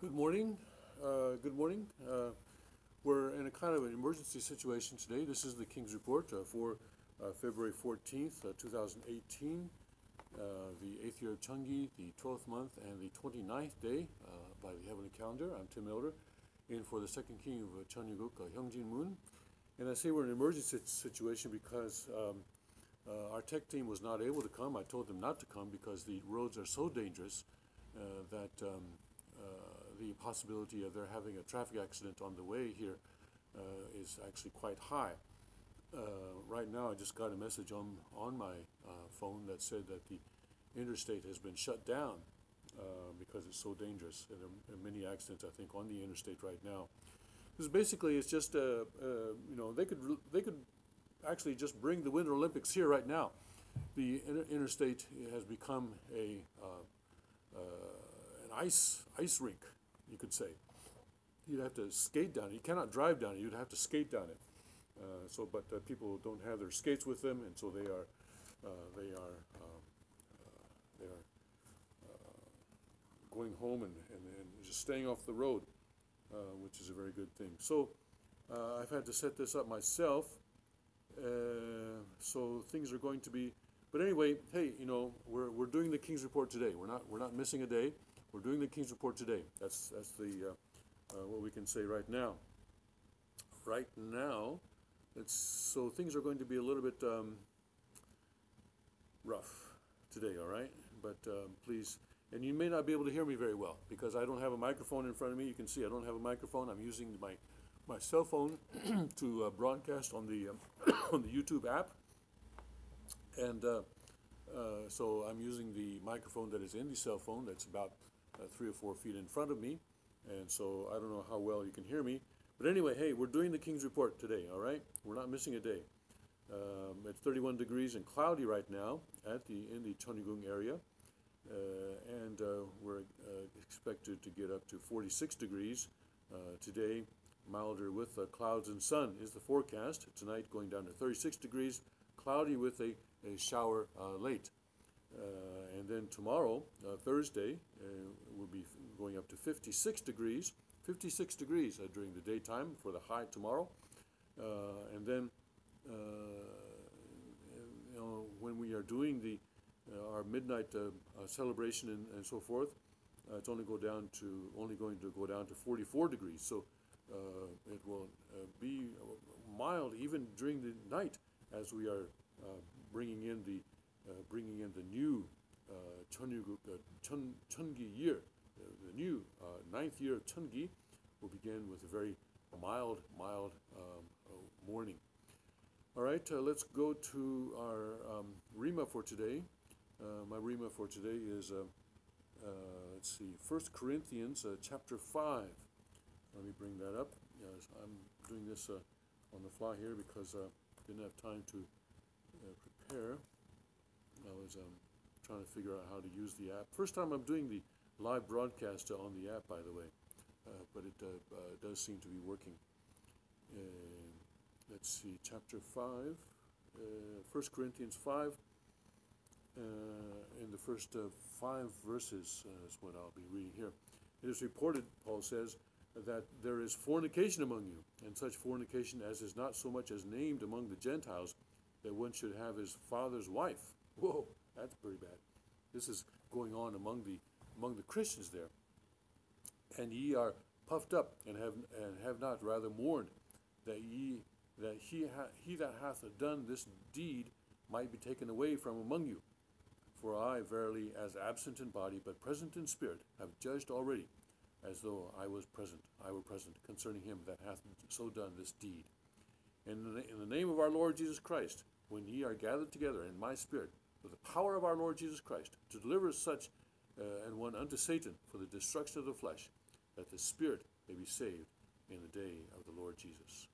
Good morning. Good morning. We're in a kind of an emergency situation today. This is the King's Report for February 14th, 2018, the 8th year of Chungi, the 12th month, and the 29th day by the heavenly calendar. I'm Tim Elder, in for the second king of Cheongguk, Hyungjin Moon. And I say we're in an emergency situation because our tech team was not able to come. I told them not to come because the roads are so dangerous that the possibility of there having a traffic accident on the way here is actually quite high. Right now, I just got a message on my phone that said that the interstate has been shut down because it's so dangerous. And there are many accidents, I think, on the interstate right now. Because basically, it's just they could actually just bring the Winter Olympics here right now. The interstate has become an ice rink, you could say. You'd have to skate down it. You cannot drive down it. You'd have to skate down it. But people don't have their skates with them, and so they are going home and just staying off the road, which is a very good thing. So I've had to set this up myself. So things are going to be. But anyway, hey, we're doing the King's Report today. We're not missing a day. We're doing the King's Report today. That's the what we can say right now. Right now, so things are going to be a little bit rough today. All right, but please, and you may not be able to hear me very well because I don't have a microphone in front of me. You can see I don't have a microphone. I'm using my cell phone to broadcast on the on the YouTube app, and so I'm using the microphone that is in the cell phone. That's about 3 or 4 feet in front of me, and so I don't know how well you can hear me. But anyway, hey, we're doing the King's Report today, all right? We're not missing a day. It's 31 degrees and cloudy right now in the Cheongguk area, and we're expected to get up to 46 degrees today. Milder with clouds and sun is the forecast. Tonight going down to 36 degrees, cloudy with a shower late. And then tomorrow, Thursday, we'll be going up to 56 degrees. 56 degrees during the daytime for the high tomorrow. And then, when we are doing our midnight celebration and so forth, it's only going to go down to 44 degrees. So it will be mild even during the night as we are bringing in the new Cheongi year. The new 9th year of Cheongi will begin with a very mild morning. All right, let's go to our Rima for today. My Rima for today is, let's see, 1 Corinthians chapter 5. Let me bring that up. Yes, I'm doing this on the fly here because I didn't have time to prepare. I was trying to figure out how to use the app. First time I'm doing the live broadcast on the app, by the way, but it does seem to be working. Let's see, chapter 5, 1 Corinthians 5, in the first 5 verses is what I'll be reading here. It is reported, Paul says, that there is fornication among you, and such fornication as is not so much as named among the Gentiles, that one should have his father's wife. Whoa, that's pretty bad. This is going on among the Christians there. And ye are puffed up, and have not rather mourned, that he that hath done this deed might be taken away from among you. For I verily, as absent in body, but present in spirit, have judged already, as though I were present concerning him that hath so done this deed. And in the name of our Lord Jesus Christ, when ye are gathered together in my spirit, with the power of our Lord Jesus Christ, to deliver such and one unto Satan for the destruction of the flesh, that the spirit may be saved in the day of the Lord Jesus.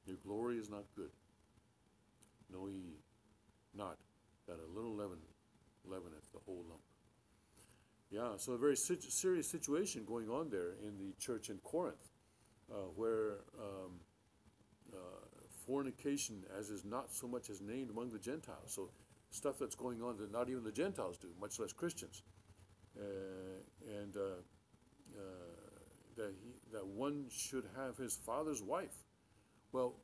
Your glory is not good. Know ye not that a little leaven leaveneth the whole lump. Yeah, so a very serious situation going on there in the church in Corinth, where fornication as is not so much as named among the Gentiles. So stuff that's going on that not even the Gentiles do, much less Christians. and that one should have his father's wife. Well,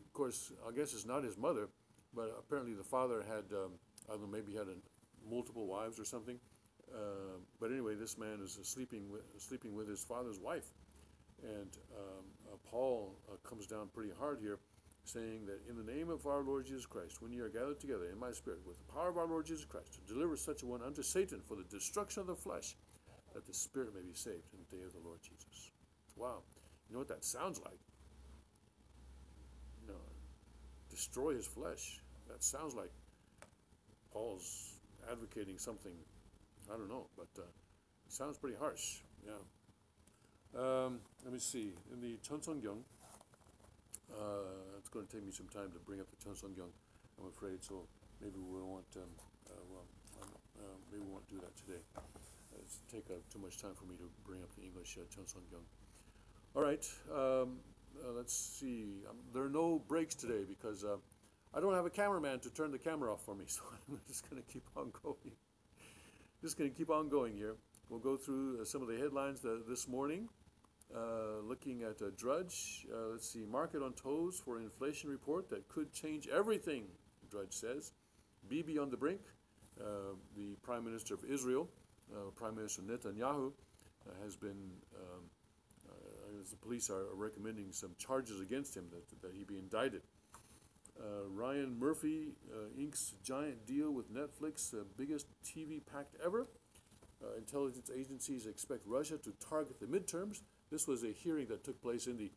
of course, I guess it's not his mother, but apparently the father had, I don't know, maybe had multiple wives or something. But anyway, this man is sleeping with his father's wife, and Paul comes down pretty hard here, saying that in the name of our Lord Jesus Christ, when ye are gathered together in my spirit with the power of our Lord Jesus Christ, to deliver such a one unto Satan for the destruction of the flesh, that the spirit may be saved in the day of the Lord Jesus. Wow. You know what that sounds like? You know, destroy his flesh. That sounds like Paul's advocating something, I don't know, but it sounds pretty harsh. Yeah. Let me see. In the Cheonseonggyeong, it's going to take me some time to bring up the Cheonseonggyeong, I'm afraid, so maybe we won't. Maybe we won't do that today. It's take too much time for me to bring up the English Cheonseonggyeong. All right. Let's see. There are no breaks today because I don't have a cameraman to turn the camera off for me, so I'm just going to keep on going. Just going to keep on going here. We'll go through some of the headlines this morning. Looking at Drudge. Let's see. Market on toes for inflation report that could change everything, Drudge says. Bibi on the brink. The Prime Minister of Israel, Prime Minister Netanyahu, has been, as the police are recommending some charges against him, that he be indicted. Ryan Murphy inks giant deal with Netflix, biggest TV pact ever. Intelligence agencies expect Russia to target the midterms. This was a hearing that took place in the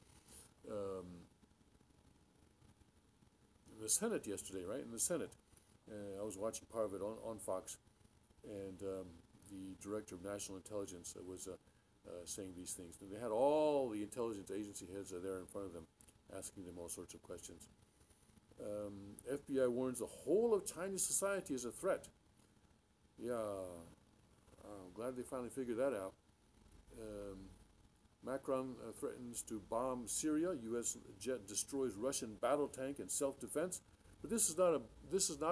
Senate yesterday, right? In the Senate. I was watching part of it on Fox, and the Director of National Intelligence was saying these things. They had all the intelligence agency heads there in front of them, asking them all sorts of questions. FBI warns the whole of Chinese society is a threat. Yeah, I'm glad they finally figured that out. Macron threatens to bomb Syria. U.S. jet destroys Russian battle tank in self-defense. But this is not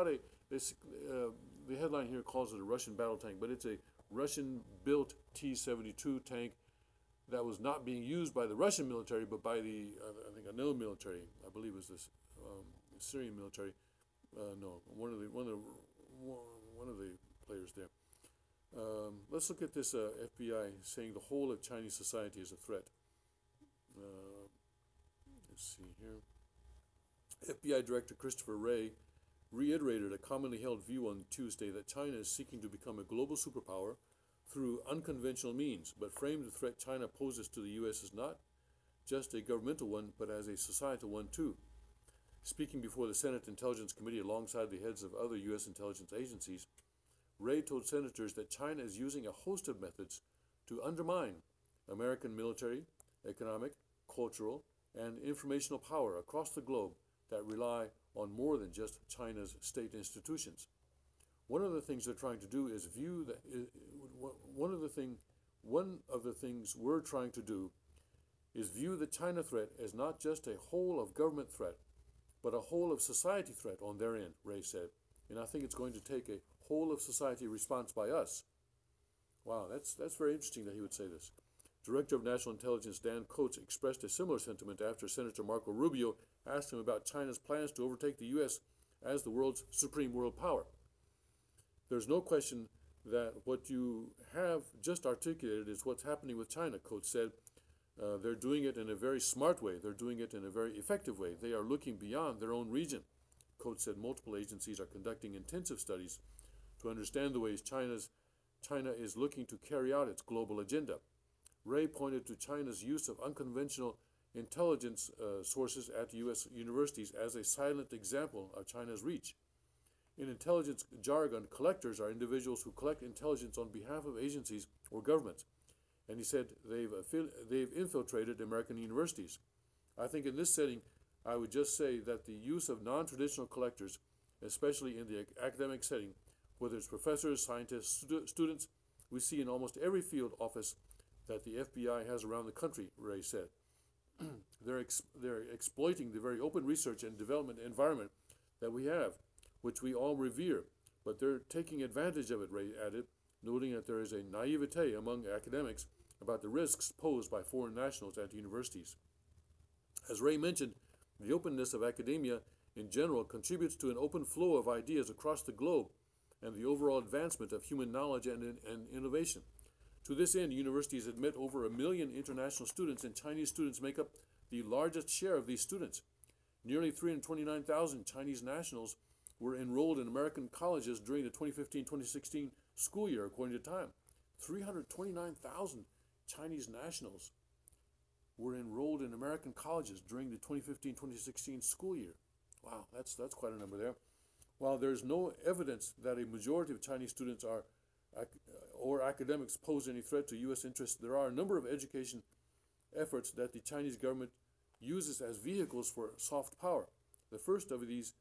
a. The headline here calls it a Russian battle tank, but it's a Russian-built T-72 tank that was not being used by the Russian military, but by the I think another military. I believe it was this Syrian military. No, one of the players there. Let's look at this FBI saying the whole of Chinese society is a threat. Let's see here. FBI Director Christopher Wray reiterated a commonly held view on Tuesday that China is seeking to become a global superpower through unconventional means, but framed the threat China poses to the U.S. as not just a governmental one, but as a societal one too. Speaking before the Senate Intelligence Committee alongside the heads of other U.S. intelligence agencies, Wray told senators that China is using a host of methods to undermine American military, economic, cultural, and informational power across the globe that rely on more than just China's state institutions. One of the things they're trying to do is view that one of the things we're trying to do is view the China threat as not just a whole of government threat, but a whole of society threat on their end, Wray said. And I think it's going to take a whole of society response by us. Wow, that's very interesting that he would say this. Director of National Intelligence Dan Coats expressed a similar sentiment after Senator Marco Rubio asked him about China's plans to overtake the U.S. as the world's supreme world power. There's no question that what you have just articulated is what's happening with China, Coats said. They're doing it in a very smart way. They're doing it in a very effective way. They are looking beyond their own region. Coats said multiple agencies are conducting intensive studies to understand the ways China is looking to carry out its global agenda. Wray pointed to China's use of unconventional intelligence sources at U.S. universities as a silent example of China's reach. In intelligence jargon, collectors are individuals who collect intelligence on behalf of agencies or governments. And he said they've infiltrated American universities. I think in this setting, I would just say that the use of non-traditional collectors, especially in the academic setting, whether it's professors, scientists, students, we see in almost every field office that the FBI has around the country, Wray said. They're exploiting the very open research and development environment that we have, which we all revere, but they're taking advantage of it, Wray added. noting that there is a naivete among academics about the risks posed by foreign nationals at universities. As Ray mentioned, the openness of academia in general contributes to an open flow of ideas across the globe and the overall advancement of human knowledge and innovation. To this end, universities admit over 1 million international students, and Chinese students make up the largest share of these students. Nearly 329,000 Chinese nationals were enrolled in American colleges during the 2015-2016 school year, according to Time. 329,000 Chinese nationals were enrolled in American colleges during the 2015-2016 school year. Wow, that's quite a number there. While there's no evidence that a majority of Chinese students or academics pose any threat to U.S. interests, there are a number of education efforts that the Chinese government uses as vehicles for soft power. The first of these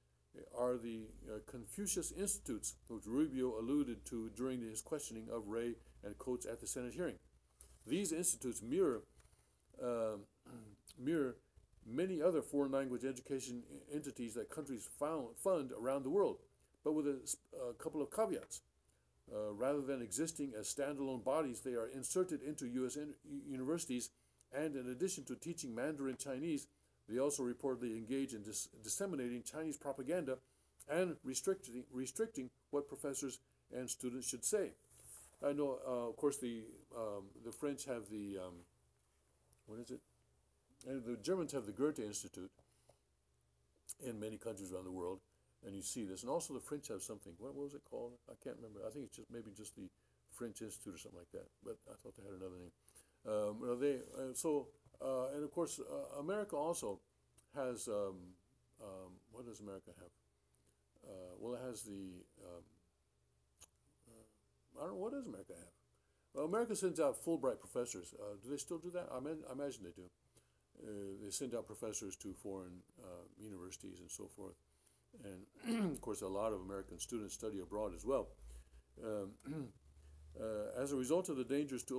are the Confucius Institutes, which Rubio alluded to during his questioning of Ray and Coates at the Senate hearing. These institutes mirror many other foreign language education entities that countries fund around the world, but with a couple of caveats. Rather than existing as standalone bodies, they are inserted into U.S. universities, and in addition to teaching Mandarin Chinese, they also reportedly engage in disseminating Chinese propaganda and restricting what professors and students should say. I know, of course, the French have the, what is it? And the Germans have the Goethe Institute in many countries around the world, and you see this. And also the French have something. What was it called? I can't remember. I think it's maybe just the French Institute or something like that. But I thought they had another name. And of course, America also has. What does America have? Well, it has the. I don't know, what does America have? Well, America sends out Fulbright professors. Do they still do that? I imagine they do. They send out professors to foreign universities and so forth. And of course, a lot of American students study abroad as well. As a result of the dangers to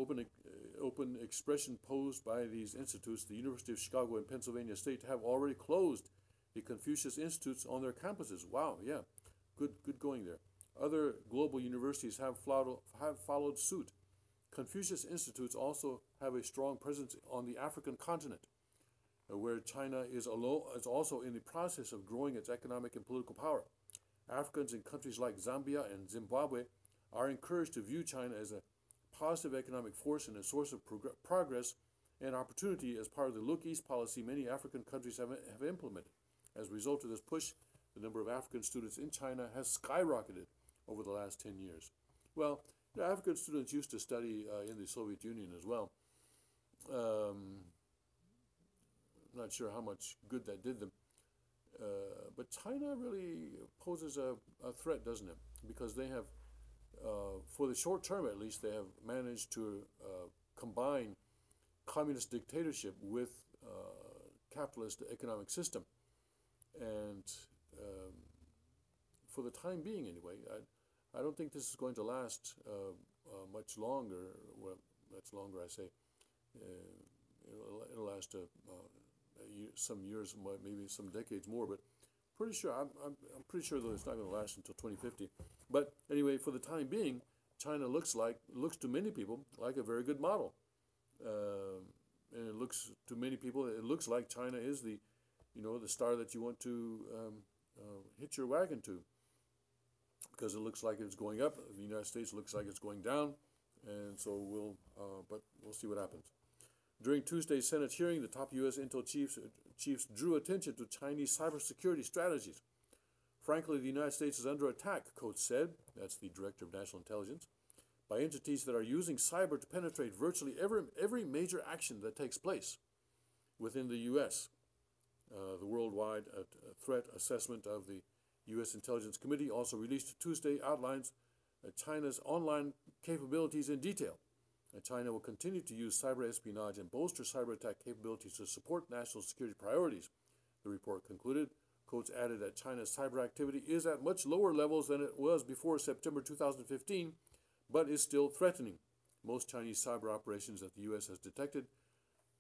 open expression posed by these institutes, the University of Chicago and Pennsylvania State have already closed the Confucius Institutes on their campuses. Wow, yeah, good going there. Other global universities have followed suit. Confucius Institutes also have a strong presence on the African continent, where China is also in the process of growing its economic and political power. Africans in countries like Zambia and Zimbabwe are encouraged to view China as a positive economic force and a source of progress and opportunity as part of the Look East policy many African countries have implemented. As a result of this push, the number of African students in China has skyrocketed over the last 10 years. Well, African students used to study in the Soviet Union as well. I'm not sure how much good that did them. But China really poses a threat, doesn't it? Because they have, for the short term at least, they have managed to combine communist dictatorship with capitalist economic system. And for the time being anyway, I don't think this is going to last much longer. Well, much longer, I say. It'll last some years, maybe some decades more. But pretty sure, I'm pretty sure that it's not going to last until 2050. But anyway, for the time being, China looks to many people like a very good model. And it looks to many people, it looks like China is the star that you want to hitch your wagon to, because it looks like it's going up. The United States looks like it's going down, and so but we'll see what happens. During Tuesday's Senate hearing, the top U.S. intel chiefs drew attention to Chinese cybersecurity strategies. Frankly, the United States is under attack, Coates said, that's the Director of National Intelligence, by entities that are using cyber to penetrate virtually every major action that takes place within the U.S. The worldwide threat assessment of the U.S. Intelligence Committee, also released Tuesday, outlines China's online capabilities in detail. China will continue to use cyber espionage and bolster cyber attack capabilities to support national security priorities, the report concluded. Coates added that China's cyber activity is at much lower levels than it was before September 2015, but is still threatening. Most Chinese cyber operations that the U.S. has detected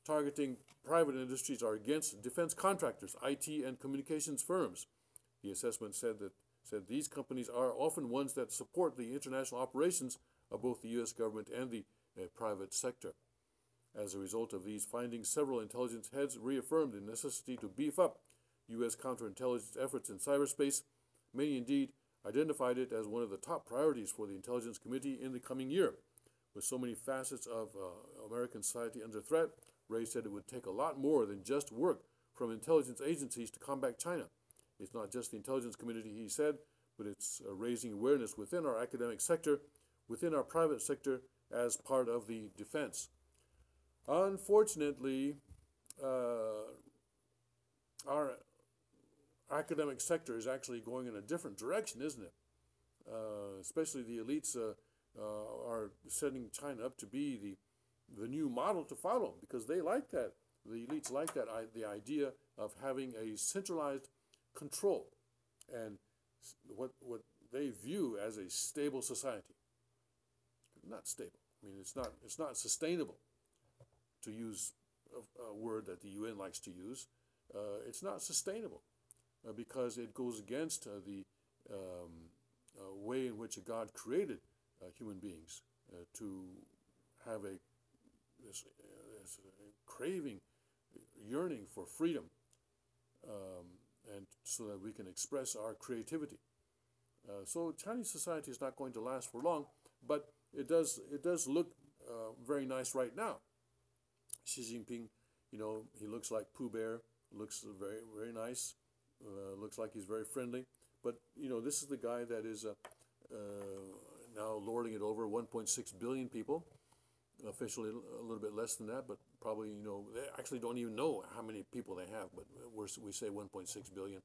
targeting private industries are against defense contractors, IT, and communications firms. The assessment said these companies are often ones that support the international operations of both the U.S. government and the private sector. As a result of these findings, several intelligence heads reaffirmed the necessity to beef up U.S. counterintelligence efforts in cyberspace. Many indeed identified it as one of the top priorities for the Intelligence Committee in the coming year. With so many facets of American society under threat, Ray said it would take a lot more than just work from intelligence agencies to combat China. It's not just the intelligence community, he said, but it's raising awareness within our academic sector, within our private sector, as part of the defense. Unfortunately, our academic sector is actually going in a different direction, isn't it? Especially the elites are setting China up to be the new model to follow, because they like that. The elites like that, the idea of having a centralized control and what they view as a stable society. Not stable. I mean, it's not sustainable, to use a word that the UN likes to use. It's not sustainable because it goes against the way in which God created human beings to have this craving, yearning for freedom, and so that we can express our creativity. So Chinese society is not going to last for long, but it does look very nice right now. Xi Jinping, you know, he looks like Pooh Bear, looks very, very nice, looks like he's very friendly. But, you know, this is the guy that is now lording it over 1.6 billion people, officially a little bit less than that, but probably, you know, they actually don't even know how many people they have, but we say 1.6 billion.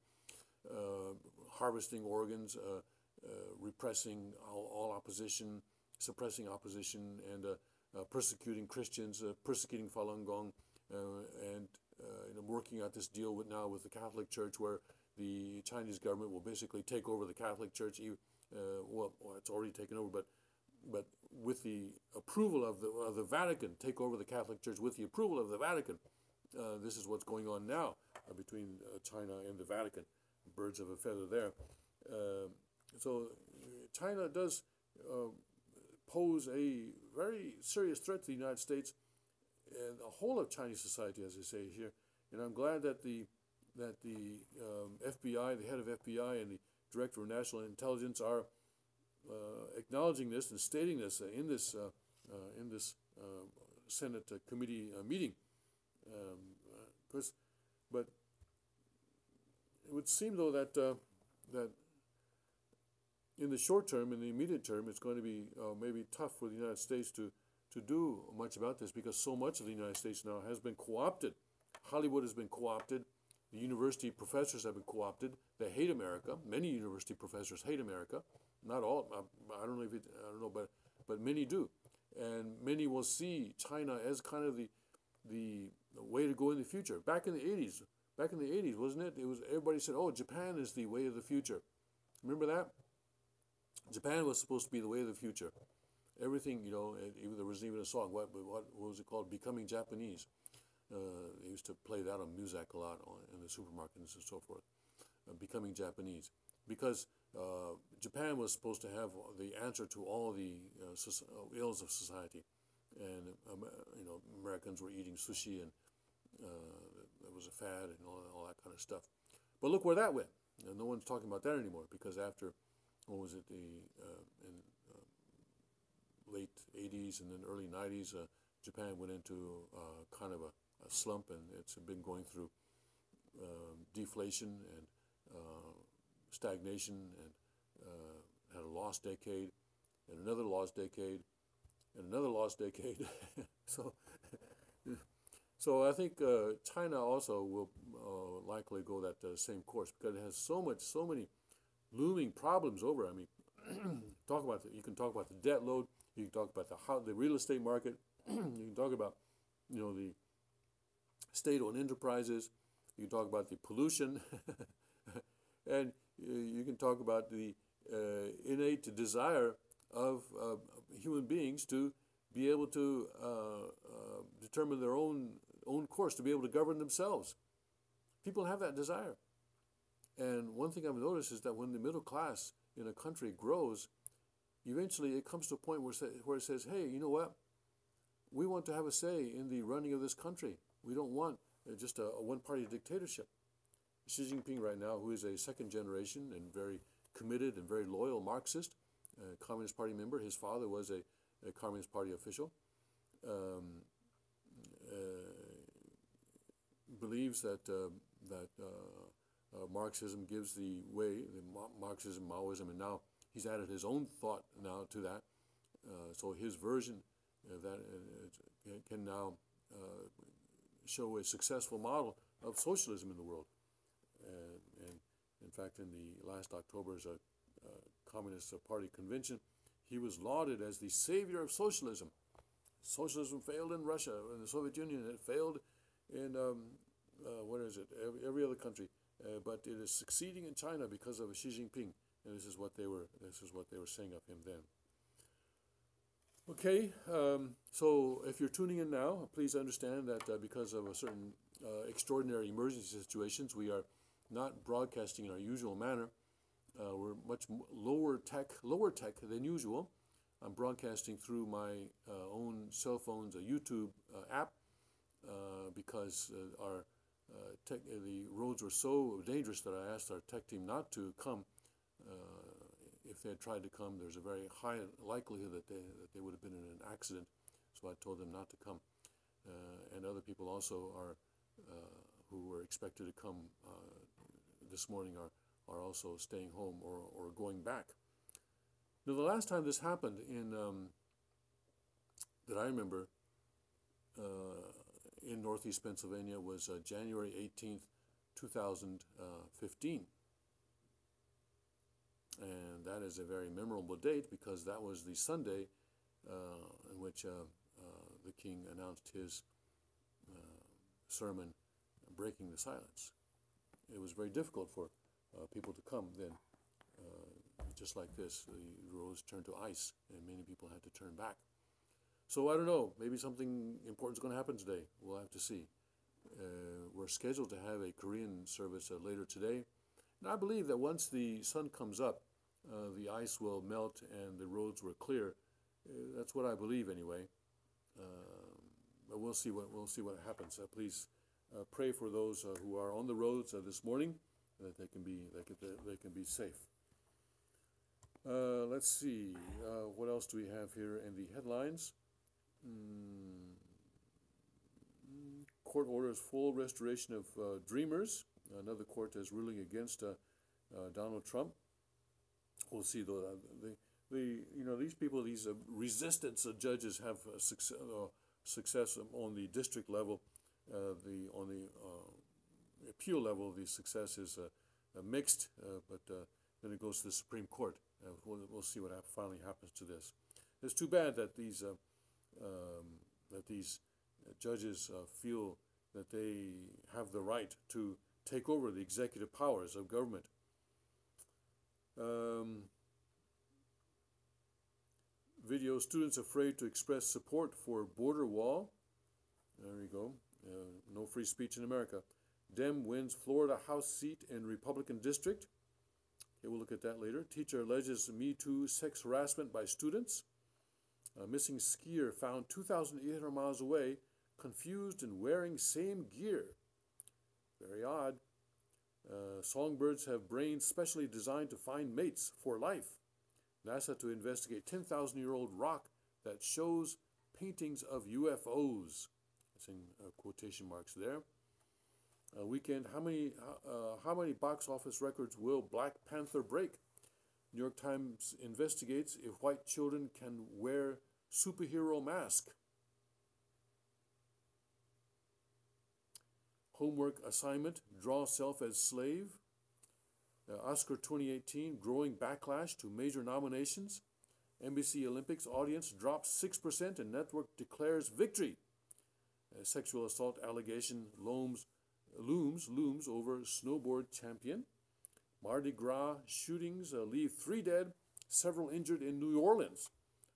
Harvesting organs, repressing all opposition, suppressing opposition, and persecuting Christians, persecuting Falun Gong, and you know, working out this deal now with the Catholic Church, where the Chinese government will basically take over the Catholic Church. Well, it's already taken over, but with the approval of the Vatican, take over the Catholic Church with the approval of the Vatican. This is what's going on now between China and the Vatican. Birds of a feather there. So China does pose a very serious threat to the United States and the whole of Chinese society, as I say here. And I'm glad that the FBI, the head of FBI, and the Director of National Intelligence are acknowledging this and stating this in this Senate committee meeting. But it would seem, though, that that in the short term, in the immediate term, it's going to be maybe tough for the United States to do much about this, because so much of the United States now has been co-opted. Hollywood has been co-opted. The university professors have been co-opted. They hate America. Many university professors hate America. Not all. I don't know if I don't know, but many do, and many will see China as kind of the way to go in the future. Back in the 80s, wasn't it? It was, everybody said, "Oh, Japan is the way of the future." Remember that? Japan was supposed to be the way of the future. Everything, you know, there was even a song. What was it called? Becoming Japanese. They used to play that on Muzak a lot in the supermarkets and so forth. Becoming Japanese, because Japan was supposed to have the answer to all the ills of society, and you know, Americans were eating sushi, and there was a fad and all that kind of stuff. But look where that went. And no one's talking about that anymore, because after, what was it, in late 80s and then early 90s, Japan went into kind of a slump, and it's been going through deflation and stagnation, and had a lost decade, and another lost decade, and another lost decade. So I think China also will likely go that same course, because it has so many looming problems over. I mean, you can talk about the debt load, you can talk about the real estate market, you can talk about, you know, the state-owned enterprises, you can talk about the pollution, and you can talk about the innate desire of human beings to be able to determine their own course, to be able to govern themselves. People have that desire. And one thing I've noticed is that when the middle class in a country grows, eventually it comes to a point where it says, hey, you know what? We want to have a say in the running of this country. We don't want just a one-party dictatorship. Xi Jinping right now, who is a second generation and very committed and very loyal Marxist, Communist Party member. His father was a Communist Party official. Believes that Marxism gives the way, Marxism, Maoism, and now he's added his own thought now to that. So his version of that can now show a successful model of socialism in the world. And in fact, in the last October's Communist Party convention, he was lauded as the savior of socialism. Socialism failed in Russia, in the Soviet Union. It failed in every other country, but it is succeeding in China because of Xi Jinping. And this is what they were saying of him then. Okay, so if you're tuning in now, please understand that because of a certain extraordinary emergency situations, we are not broadcasting in our usual manner. We're much lower tech than usual. I'm broadcasting through my own cell phone's YouTube app because the roads were so dangerous that I asked our tech team not to come. If they had tried to come, there's a very high likelihood that they would have been in an accident. So I told them not to come. And other people also are who were expected to come this morning are also staying home or going back. Now, the last time this happened that I remember in Northeast Pennsylvania was January 18th, 2015. And that is a very memorable date because that was the Sunday in which the king announced his sermon, Breaking the Silence. It was very difficult for people to come then. Just like this, the roads turned to ice and many people had to turn back. So I don't know, maybe something important is going to happen today. We'll have to see. We're scheduled to have a Korean service later today. And I believe that once the sun comes up, the ice will melt and the roads will clear. That's what I believe anyway. But we'll see what happens. Please pray for those who are on the roads this morning, that they can be safe. Let's see. What else do we have here in the headlines? Court orders full restoration of Dreamers. Another court is ruling against Donald Trump. We'll see these people, these resistance judges have success on the district level. On the appeal level, the success is mixed, but then it goes to the Supreme Court. We'll see what finally happens to this. It's too bad that these judges feel that they have the right to take over the executive powers of government. Video, students afraid to express support for border wall. There we go. No free speech in America. Dem wins Florida House seat in Republican district. Okay, we'll look at that later. Teacher alleges Me Too sex harassment by students. Missing skier found 2,800 miles away, confused and wearing same gear. Very odd. Songbirds have brains specially designed to find mates for life. NASA to investigate 10,000-year-old rock that shows paintings of UFOs. It's in quotation marks there. Weekend, how many box office records will Black Panther break? New York Times investigates if white children can wear superhero mask. Homework assignment, draw self as slave. Oscar 2018, growing backlash to major nominations. NBC Olympics audience drops 6% and network declares victory. Sexual assault allegation looms over snowboard champion. Mardi Gras shootings leave 3 dead, several injured in New Orleans.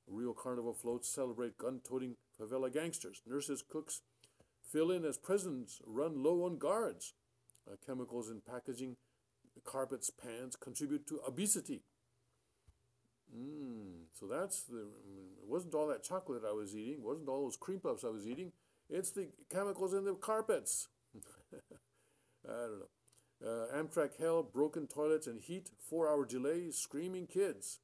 Rio Carnival floats celebrate gun-toting favela gangsters. Nurses, cooks fill in as presidents run low on guards. Chemicals in packaging, carpets, pans contribute to obesity. So that's it wasn't all that chocolate I was eating, wasn't all those cream puffs I was eating. It's the chemicals in the carpets. I don't know. Amtrak hell, broken toilets and heat, 4-hour delay, screaming kids.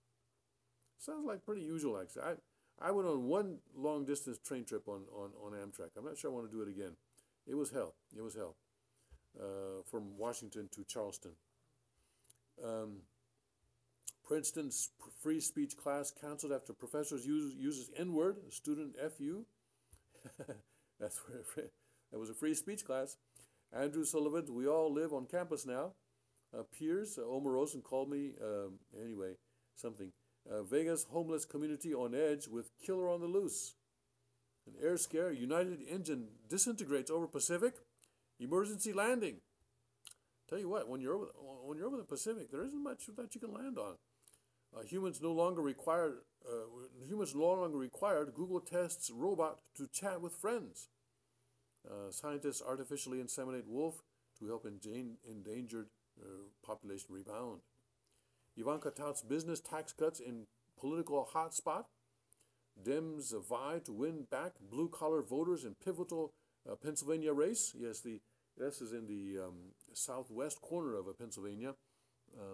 Sounds like pretty usual, actually. I went on one long distance train trip on Amtrak. I'm not sure I want to do it again. It was hell. It was hell. From Washington to Charleston. Princeton's free speech class canceled after professors uses N-word, student FU. That was a free speech class. Andrew Sullivan, we all live on campus now. Piers, Omarosan called me, anyway, something. Vegas homeless community on edge with killer on the loose. An air scare, United engine disintegrates over Pacific. Emergency landing. Tell you what, when you're over the Pacific, there isn't much that you can land on. Humans no longer required. Google tests robot to chat with friends. Scientists artificially inseminate wolf to help endangered population rebound. Ivanka touts business tax cuts in political hotspot. Dems vie to win back blue-collar voters in pivotal Pennsylvania race. Yes, this is in the southwest corner of Pennsylvania,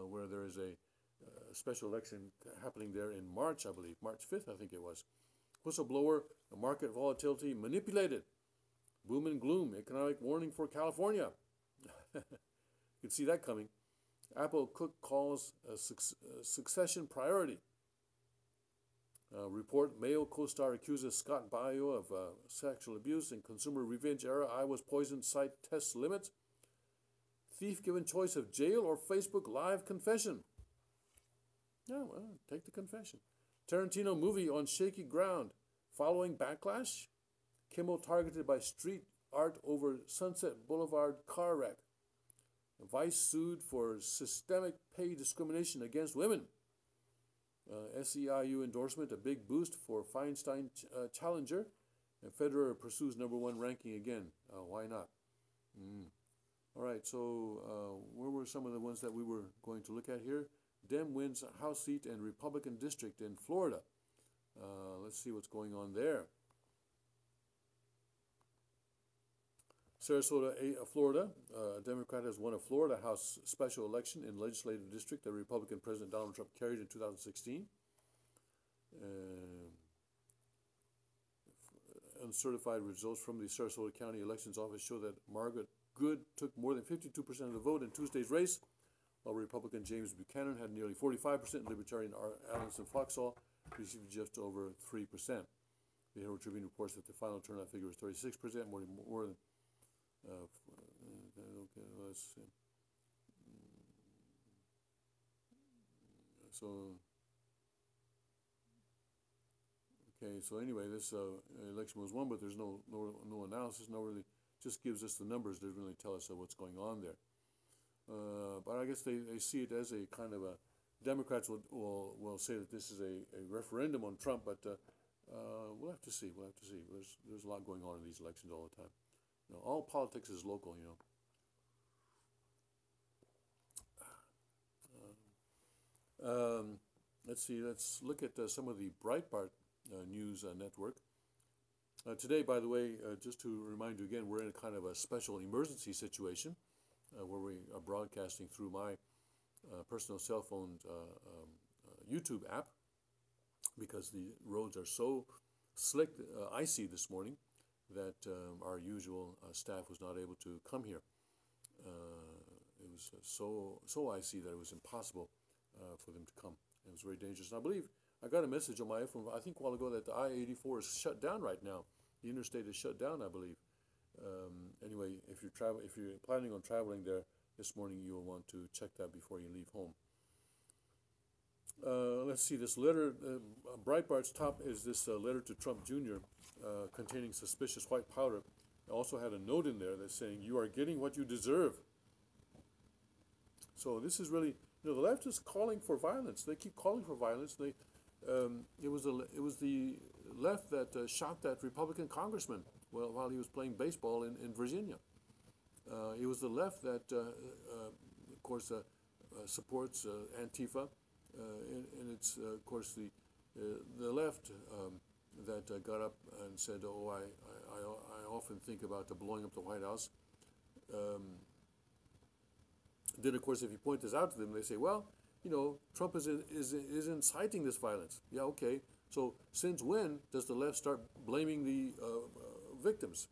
where there is a special election happening there in March, I believe. March 5th, I think it was. Whistleblower, market volatility manipulated. Boom and gloom, economic warning for California. You can see that coming. Apple Cook calls a succession priority. Report, Mayo co-star accuses Scott Baio of sexual abuse in consumer revenge era. I was poisoned site test limits. Thief given choice of jail or Facebook Live confession. Yeah, well, take the confession. Tarantino movie on shaky ground. Following backlash. Kimmel targeted by street art over Sunset Boulevard car wreck. Vice sued for systemic pay discrimination against women. SEIU endorsement, a big boost for Feinstein challenger. And Federer pursues #1 ranking again. Why not? All right, so where were some of the ones that we were going to look at here? Dem wins House seat and Republican district in Florida. Let's see what's going on there. Sarasota, Florida. A Democrat has won a Florida House special election in legislative district that Republican President Donald Trump carried in 2016. Uncertified results from the Sarasota County Elections Office show that Margaret Good took more than 52% of the vote in Tuesday's race, while Republican James Buchanan had nearly 45%. Libertarian Allison Foxall received just over 3%. The Herald Tribune reports that the final turnout figure was 36%, more than okay, let's see. So anyway, this election was won, but there's no analysis, no really, just gives us the numbers. Doesn't really tell us what's going on there. But I guess they see it as a kind of a, Democrats will say that this is a referendum on Trump, but we'll have to see. We'll have to see. There's a lot going on in these elections all the time. You know, all politics is local, you know. Let's see. Let's look at some of the Breitbart news network. Today, by the way, just to remind you again, we're in a kind of a special emergency situation where we are broadcasting through my personal cell phone YouTube app because the roads are so slick, icy this morning, that our usual staff was not able to come here. It was so icy that it was impossible for them to come. It was very dangerous. And I believe I got a message on my iPhone, I think a while ago, that the I-84 is shut down right now. The interstate is shut down, I believe. Anyway, if you're planning on traveling there this morning, you will want to check that before you leave home. Let's see, this letter, Breitbart's top is this letter to Trump Jr. Containing suspicious white powder. It also had a note in there that's saying, "You are getting what you deserve." So this is really, you know, the left is calling for violence. They keep calling for violence. It was the left that shot that Republican congressman while he was playing baseball in Virginia. It was the left that, of course, supports Antifa, and it's, of course, the The left that got up and said, "Oh, I often think about blowing up the White House." Then, of course, if you point this out to them, they say, "Well, Trump is inciting this violence." Yeah, okay. So since when does the left start blaming the victims?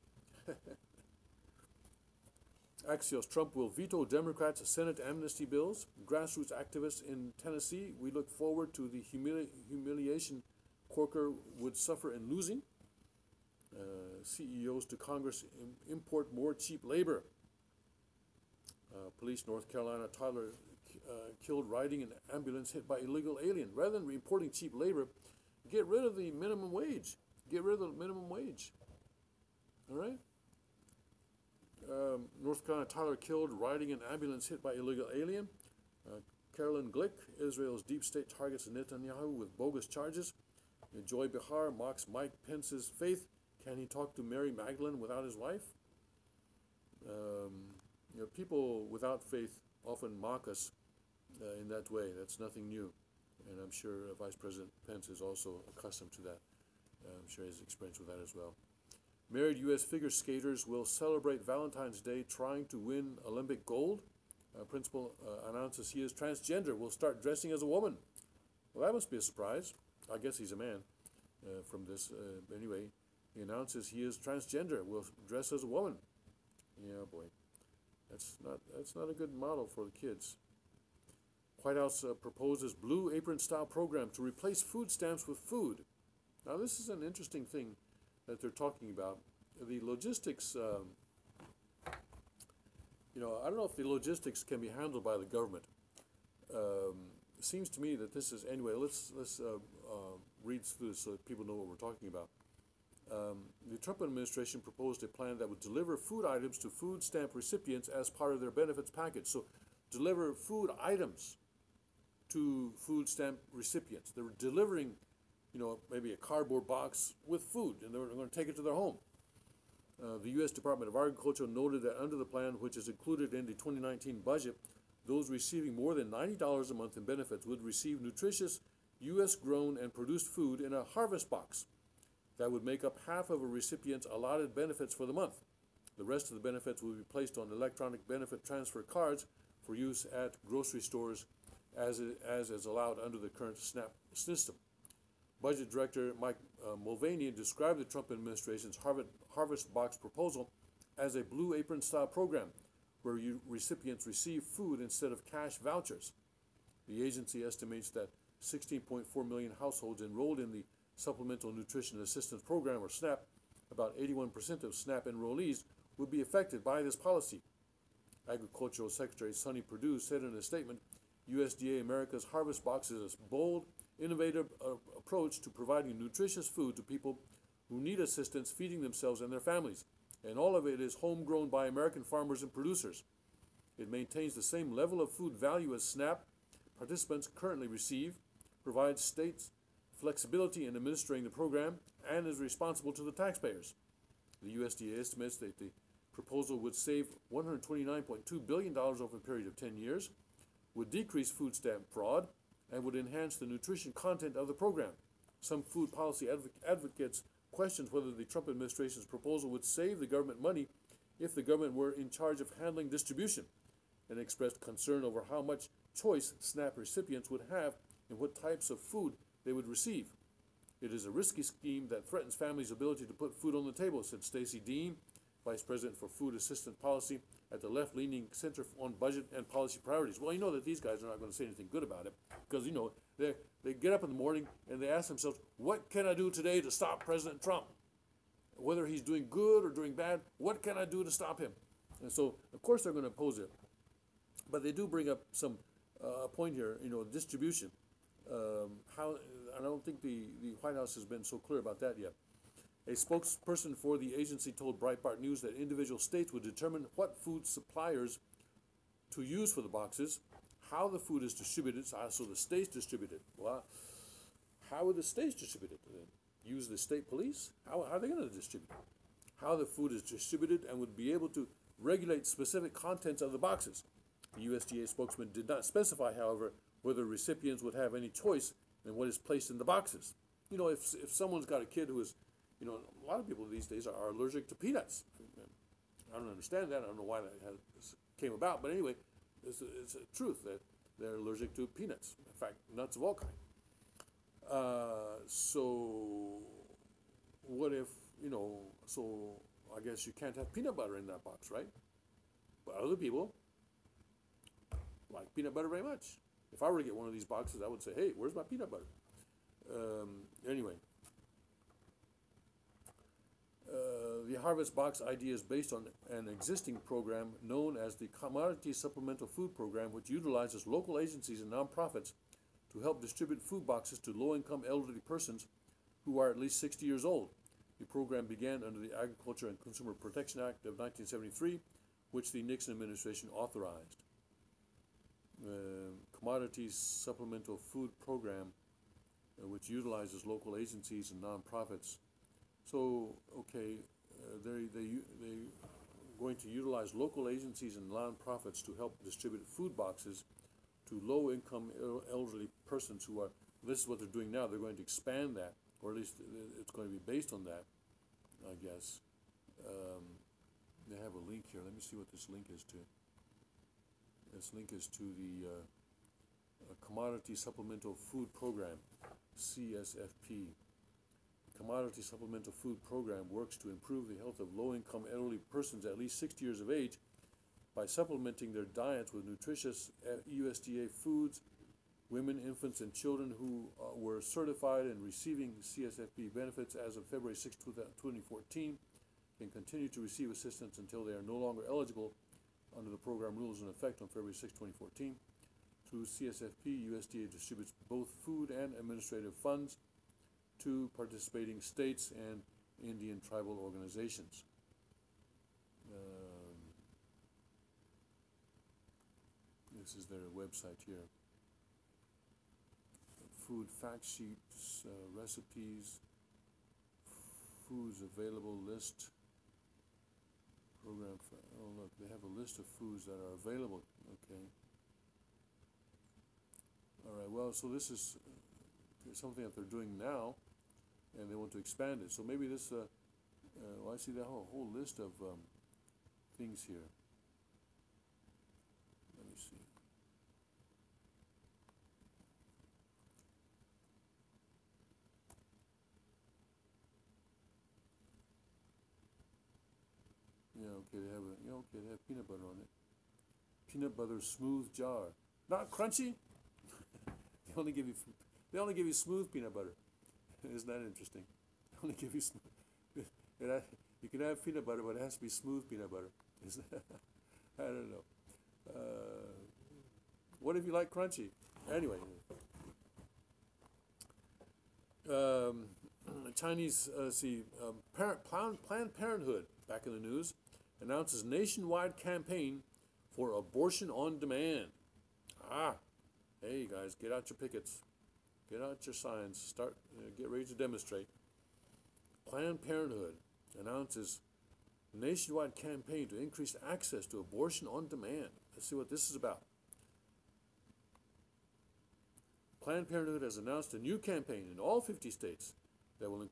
Axios: Trump will veto Democrats' Senate amnesty bills. Grassroots activists in Tennessee: we look forward to the humiliation Corker would suffer in losing. CEOs to Congress: import more cheap labor. Police: North Carolina: Tyler killed riding an ambulance hit by illegal alien. Rather than importing cheap labor, get rid of the minimum wage. Get rid of the minimum wage. All right? North Carolina: Tyler killed riding an ambulance hit by illegal alien. Carolyn Glick: Israel's deep state targets Netanyahu with bogus charges. Joy Behar mocks Mike Pence's faith. Can he talk to Mary Magdalene without his wife? People without faith often mock us in that way. That's nothing new. And I'm sure Vice President Pence is also accustomed to that. I'm sure he has experience with that as well. Married U.S. figure skaters will celebrate Valentine's Day trying to win Olympic gold. Principal announces he is transgender, will start dressing as a woman. Well, that must be a surprise. I guess he's a man from this. Anyway, he announces he is transgender, will dress as a woman. Yeah, boy. That's not a good model for the kids. White House proposes Blue Apron style program to replace food stamps with food. Now, this is an interesting thing that they're talking about. The logistics, I don't know if the logistics can be handled by the government. It seems to me that this is, anyway, let's read through this so that people know what we're talking about. The Trump administration proposed a plan that would deliver food items to food stamp recipients as part of their benefits package. So, deliver food items to food stamp recipients. They were delivering, maybe a cardboard box with food, and they're going to take it to their home. The U.S. Department of Agriculture noted that under the plan, which is included in the 2019 budget, those receiving more than $90 a month in benefits would receive nutritious U.S. grown and produced food in a harvest box that would make up half of a recipient's allotted benefits for the month. The rest of the benefits will be placed on electronic benefit transfer cards for use at grocery stores as is allowed under the current SNAP system. Budget Director Mike Mulvaney described the Trump administration's harvest box proposal as a Blue Apron style program where recipients receive food instead of cash vouchers. The agency estimates that 16.4 million households enrolled in the Supplemental Nutrition Assistance Program, or SNAP, about 81% of SNAP enrollees, would be affected by this policy. Agricultural Secretary Sonny Perdue said in a statement, USDA America's Harvest Box is a bold, innovative approach to providing nutritious food to people who need assistance feeding themselves and their families, and all of it is homegrown by American farmers and producers. It maintains the same level of food value as SNAP participants currently receive, provides states flexibility in administering the program, and is responsible to the taxpayers. The USDA estimates that the proposal would save $129.2 billion over a period of 10 years, would decrease food stamp fraud, and would enhance the nutrition content of the program. Some food policy advocates questioned whether the Trump administration's proposal would save the government money if the government were in charge of handling distribution, and expressed concern over how much choice SNAP recipients would have in what types of food they would receive. It is a risky scheme that threatens families' ability to put food on the table, said Stacey Dean, Vice President for Food Assistance Policy at the left-leaning Center on Budget and Policy Priorities. Well, you know that these guys are not going to say anything good about it because, they get up in the morning and they ask themselves, what can I do today to stop President Trump? Whether he's doing good or doing bad, what can I do to stop him? And so, of course, they're going to oppose it. But they do bring up some point here, distribution. I don't think the White House has been so clear about that yet. A spokesperson for the agency told Breitbart News that individual states would determine what food suppliers to use for the boxes, how the food is distributed, so the states distribute it. Well, how would the states distribute it? Use the state police? How are they going to distribute it? How the food is distributed and would be able to regulate specific contents of the boxes. The USDA spokesman did not specify, however, whether recipients would have any choice and what is placed in the boxes. You know, if someone's got a kid who is, you know, a lot of people these days are allergic to peanuts. I don't understand that. I don't know why came about, but anyway, it's a truth that they're allergic to peanuts. In fact, nuts of all kinds. So what if, you know, so I guess you can't have peanut butter in that box, right? But other people like peanut butter very much. If I were to get one of these boxes, I would say, hey, where's my peanut butter? Anyway, the Harvest Box idea is based on an existing program known as the Commodity Supplemental Food Program, which utilizes local agencies and nonprofits to help distribute food boxes to low-income elderly persons who are at least 60 years old. The program began under the Agriculture and Consumer Protection Act of 1973, which the Nixon administration authorized. Commodities Supplemental Food Program, which utilizes local agencies and nonprofits. So, okay, they're going to utilize local agencies and nonprofits to help distribute food boxes to low-income elderly persons who are, this is what they're doing now, they're going to expand that, or at least it's going to be based on that, I guess. They have a link here. Let me see what this link is to. This link is to the Commodity Supplemental Food Program, CSFP. The Commodity Supplemental Food Program works to improve the health of low-income elderly persons at least 60 years of age by supplementing their diets with nutritious USDA foods. Women, infants, and children who were certified and receiving CSFP benefits as of February 6, 2014 can continue to receive assistance until they are no longer eligible under the program rules in effect on February 6, 2014. Through CSFP, USDA distributes both food and administrative funds to participating states and Indian tribal organizations. This is their website here. Food fact sheets, recipes, foods available list, program, oh look, they have a list of foods that are available, okay. All right, well, so this is something that they're doing now, and they want to expand it. So maybe this, well, I see the whole list of things here. Let me see. Yeah, okay, they have they have peanut butter on it. Peanut butter smooth jar, not crunchy. They only give you smooth peanut butter. Isn't that interesting? They only give you smooth. You can have peanut butter, but it has to be smooth peanut butter. I don't know. What if you like crunchy? Anyway. Chinese, Planned Parenthood, back in the news, announces nationwide campaign for abortion on demand. Hey guys, get out your pickets, get out your signs, get ready to demonstrate. Planned Parenthood announces nationwide campaign to increase access to abortion on demand. Let's see what this is about. Planned Parenthood has announced a new campaign in all 50 states that will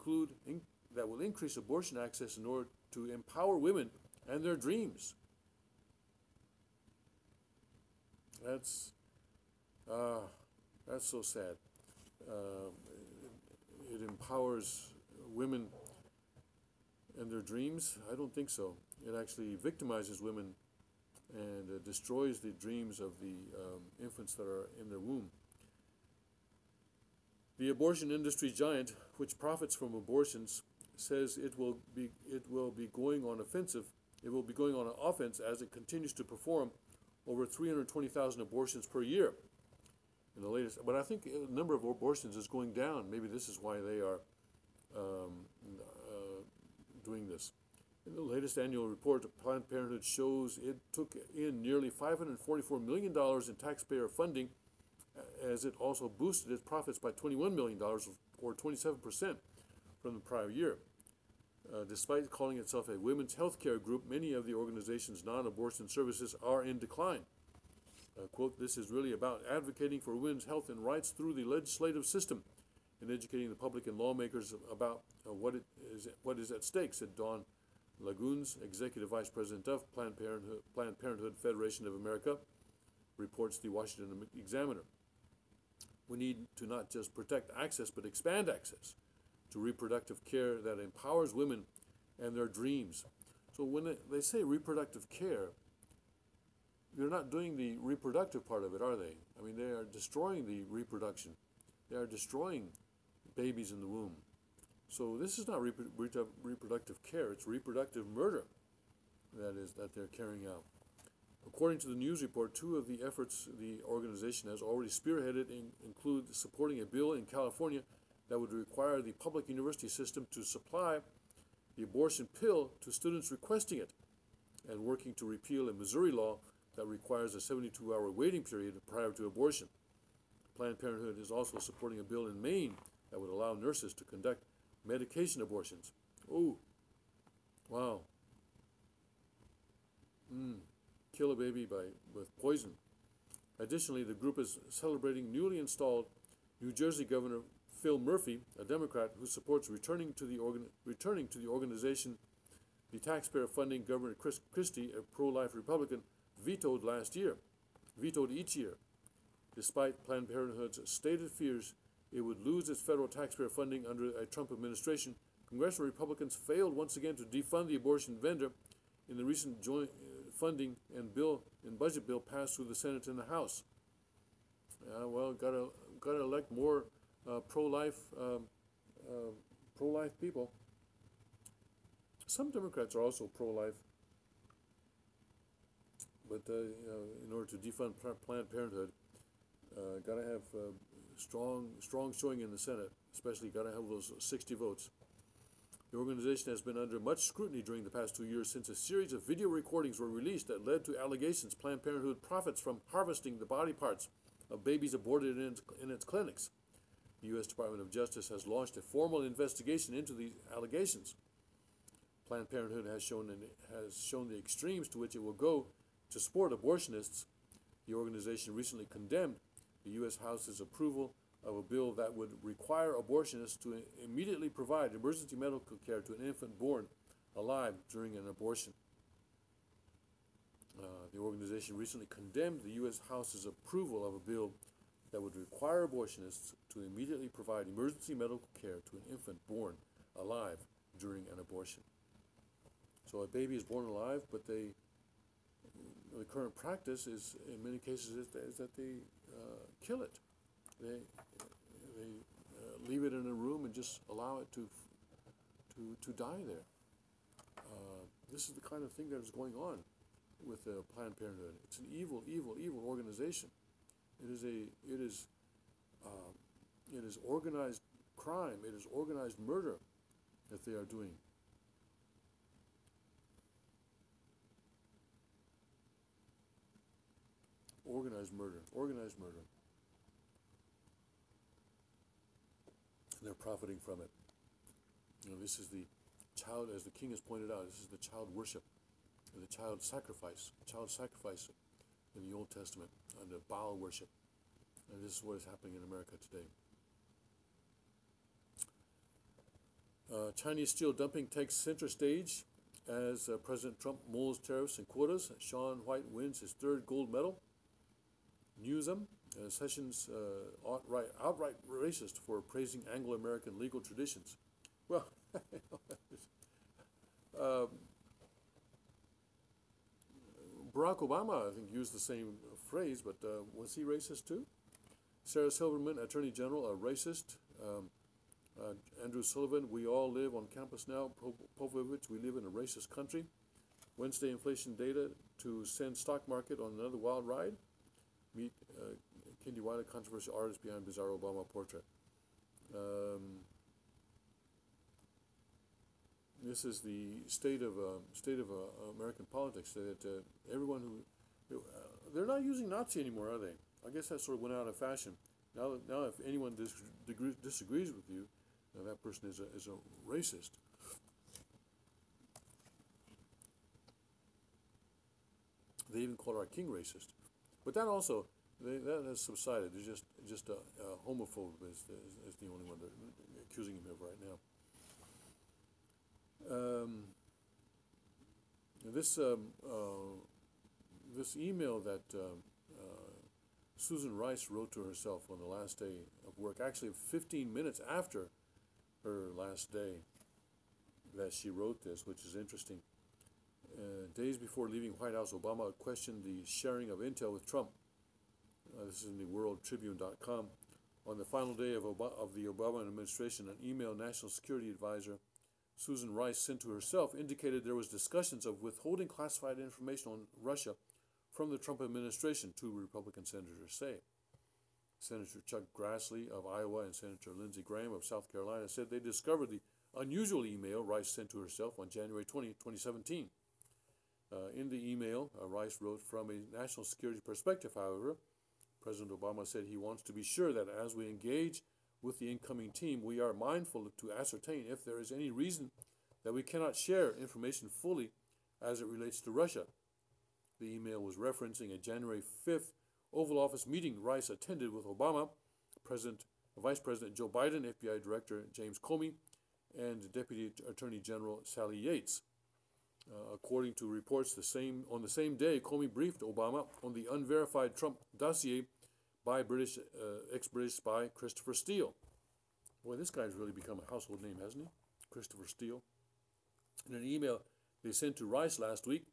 increase abortion access in order to empower women and their dreams. That's so sad. It empowers women and their dreams? I don't think so. It actually victimizes women and destroys the dreams of the infants that are in their womb. The abortion industry giant, which profits from abortions, says it will be going on offense as it continues to perform over 320,000 abortions per year in the latest. But I think the number of abortions is going down. Maybe this is why they are doing this. In the latest annual report, Planned Parenthood shows it took in nearly $544 million in taxpayer funding, as it also boosted its profits by $21 million, or 27% from the prior year. Despite calling itself a women's health care group, many of the organization's non-abortion services are in decline. Quote, this is really about advocating for women's health and rights through the legislative system and educating the public and lawmakers about what is at stake, said Dawn Lagunes, Executive Vice President of Planned Parenthood Federation of America, reports the Washington Examiner. We need to not just protect access, but expand access to reproductive care that empowers women and their dreams. So when they say reproductive care, they're not doing the reproductive part of it, are they? I mean, they are destroying the reproduction. They are destroying babies in the womb. So this is not reproductive care, it's reproductive murder that they're carrying out. According to the news report, two of the efforts the organization has already spearheaded include supporting a bill in California that would require the public university system to supply the abortion pill to students requesting it, and working to repeal a Missouri law that requires a 72-hour waiting period prior to abortion. Planned Parenthood is also supporting a bill in Maine that would allow nurses to conduct medication abortions. Oh, wow. Kill a baby with poison. Additionally, the group is celebrating newly installed New Jersey Governor Phil Murphy, a Democrat who supports returning to the organization the taxpayer funding Governor Chris Christie, a pro-life Republican, vetoed each year. Despite Planned Parenthood's stated fears it would lose its federal taxpayer funding under a Trump administration, congressional Republicans failed once again to defund the abortion vendor in the recent joint funding and budget bill passed through the Senate and the House. Well, gotta elect more pro-life people. Some Democrats are also pro-life, but in order to defund Planned Parenthood, gotta have strong showing in the Senate. Especially gotta have those 60 votes. The organization has been under much scrutiny during the past 2 years since a series of video recordings were released that led to allegations Planned Parenthood profits from harvesting the body parts of babies aborted in its clinics. The U.S. Department of Justice has launched a formal investigation into these allegations. Planned Parenthood has shown the extremes to which it will go to support abortionists. The organization recently condemned the U.S. House's approval of a bill that would require abortionists to immediately provide emergency medical care to an infant born alive during an abortion. The organization recently condemned the U.S. House's approval of a bill that would require abortionists to immediately provide emergency medical care to an infant born alive during an abortion. So a baby is born alive, but the current practice is, in many cases, is that they kill it. They leave it in a room and just allow it to die there. This is the kind of thing that is going on with Planned Parenthood. It's an evil, evil, evil organization. It is organized crime. It is organized murder that they are doing. Organized murder. And they're profiting from it. You know, this is the child, as the king has pointed out, this is the child worship, and the child sacrifice in the Old Testament, and the Baal worship. And this is what is happening in America today. Chinese steel dumping takes center stage as President Trump mulls tariffs and quotas. Shaun White wins his third gold medal. Newsom, Sessions outright racist for praising Anglo-American legal traditions. Well, Barack Obama, I think, used the same phrase, but was he racist too? Sarah Silverman, Attorney General, a racist. Andrew Sullivan, we all live on campus now. Povovich, we live in a racist country. Wednesday inflation data to send stock market on another wild ride. Meet Kendi Wiley, controversial artist behind bizarre Obama portrait. This is the state of American politics. That everyone who they're not using Nazi anymore, are they? I guess that sort of went out of fashion. Now if anyone disagrees with you, that person is a racist. They even call our king racist. But that also, that has subsided. There's just a homophobe is the only one they're accusing him of right now. This this email that Susan Rice wrote to herself on the last day of work, actually 15 minutes after her last day that she wrote this, which is interesting. Days before leaving White House, Obama questioned the sharing of intel with Trump. This is in the worldtribune.com. On the final day of the Obama administration, an email National Security Advisor Susan Rice sent to herself indicated there was discussions of withholding classified information on Russia from the Trump administration, two Republican senators say. Senator Chuck Grassley of Iowa and Senator Lindsey Graham of South Carolina said they discovered the unusual email Rice sent to herself on January 20, 2017. In the email, Rice wrote, "From a national security perspective, however, President Obama said he wants to be sure that as we engage with the incoming team, we are mindful to ascertain if there is any reason that we cannot share information fully as it relates to Russia." The email was referencing a January 5th Oval Office meeting Rice attended with Obama, Vice President Joe Biden, FBI Director James Comey, and Deputy Attorney General Sally Yates. According to reports, on the same day, Comey briefed Obama on the unverified Trump dossier by ex-British spy Christopher Steele. Boy, this guy's really become a household name, hasn't he? Christopher Steele. In an email they sent to Rice last week,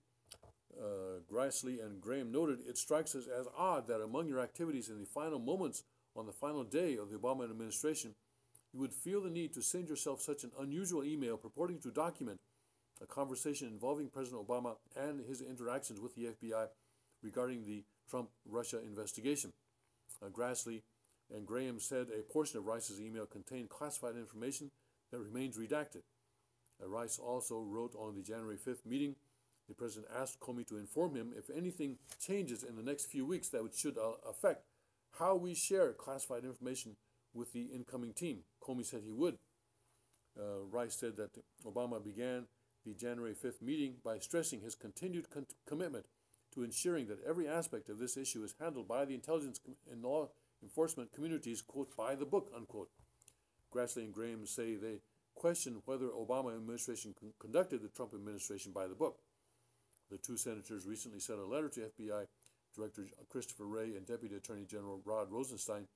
Grassley and Graham noted, "It strikes us as odd that among your activities in the final moments on the final day of the Obama administration, you would feel the need to send yourself such an unusual email purporting to document a conversation involving President Obama and his interactions with the FBI regarding the Trump-Russia investigation." Grassley and Graham said a portion of Rice's email contained classified information that remains redacted. Rice also wrote on the January 5th meeting, the president asked Comey to inform him if anything changes in the next few weeks that should affect how we share classified information with the incoming team. Comey said he would. Rice said that Obama began the January 5th meeting by stressing his continued commitment to ensuring that every aspect of this issue is handled by the intelligence and law enforcement communities, quote, by the book, unquote. Grassley and Graham say they question whether Obama administration conducted the Trump administration by the book. The two senators recently sent a letter to FBI Director Christopher Wray and Deputy Attorney General Rod Rosenstein,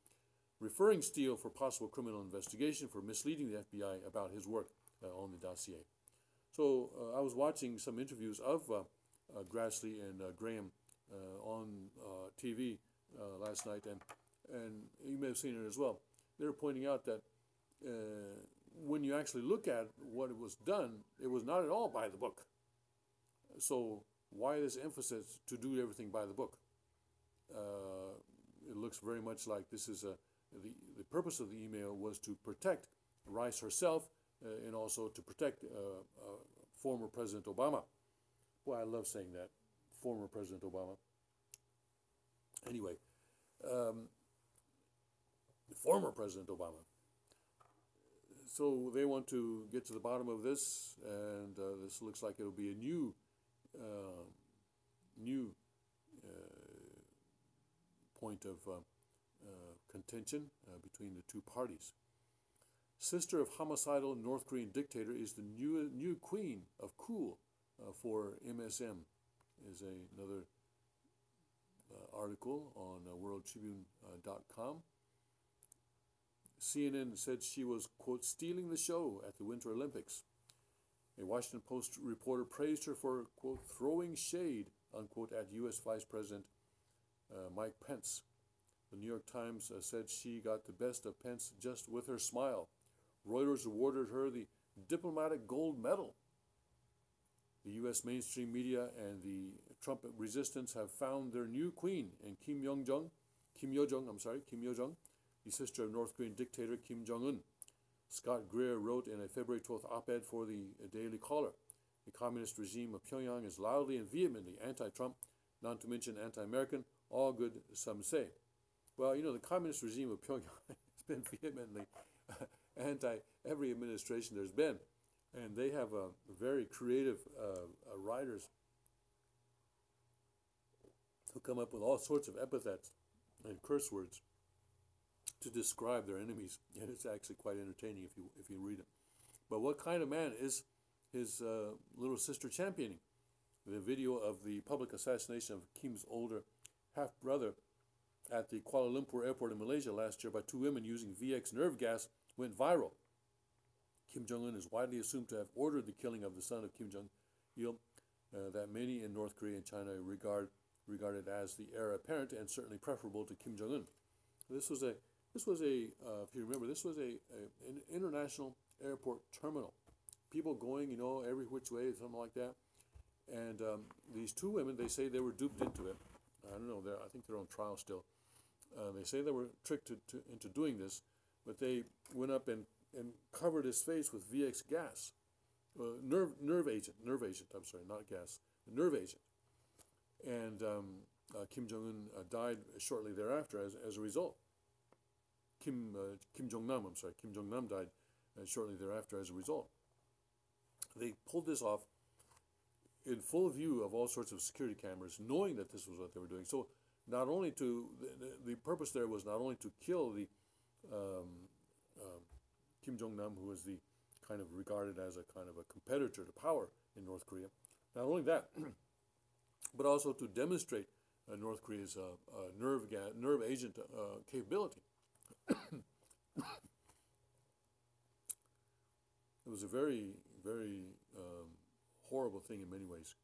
referring Steele for possible criminal investigation for misleading the FBI about his work on the dossier. So I was watching some interviews of Grassley and Graham on TV last night, and you may have seen it as well. They were pointing out that when you actually look at what was done, it was not at all by the book. So why this emphasis to do everything by the book? It looks very much like this is the purpose of the email was to protect Rice herself and also to protect former President Obama. Boy, I love saying that, former President Obama. Anyway, former President Obama. So they want to get to the bottom of this, and this looks like it'll be a new point of contention between the two parties. Sister of homicidal North Korean dictator is the new queen of cool for MSM, is another article on worldtribune.com. CNN said she was, quote, stealing the show at the Winter Olympics. A Washington Post reporter praised her for, quote, throwing shade, unquote, at U.S. Vice President Mike Pence. The New York Times said she got the best of Pence just with her smile. Reuters awarded her the diplomatic gold medal. The U.S. mainstream media and the Trump resistance have found their new queen in Kim Yo Jong, the sister of North Korean dictator Kim Jong-un. Scott Greer wrote in a February 12th op-ed for the Daily Caller, the communist regime of Pyongyang is loudly and vehemently anti-Trump, not to mention anti-American, all good, some say. Well, you know, the communist regime of Pyongyang has been vehemently anti every administration there's been. And they have very creative writers who come up with all sorts of epithets and curse words to describe their enemies, and it's actually quite entertaining if you read it. But what kind of man is his little sister championing? The video of the public assassination of Kim's older half-brother at the Kuala Lumpur airport in Malaysia last year by two women using VX nerve gas went viral. Kim Jong-un is widely assumed to have ordered the killing of the son of Kim Jong-il, that many in North Korea and China regarded as the heir apparent and certainly preferable to Kim Jong-un. This was a if you remember, this was an international airport terminal. People going, every which way, something like that. And these two women, they say they were duped into it. I don't know. I think they're on trial still. They say they were tricked into doing this, but they went up and covered his face with VX gas, nerve agent. I'm sorry, not gas, nerve agent. And Kim Jong-un died shortly thereafter as a result. Kim Jong-nam died shortly thereafter as a result. They pulled this off in full view of all sorts of security cameras, knowing that this was what they were doing. So not only the purpose there was not only to kill the Kim Jong-nam, who was the kind of regarded as a kind of a competitor to power in North Korea. Not only that, but also to demonstrate North Korea's nerve agent capability. It was a very, very horrible thing in many ways.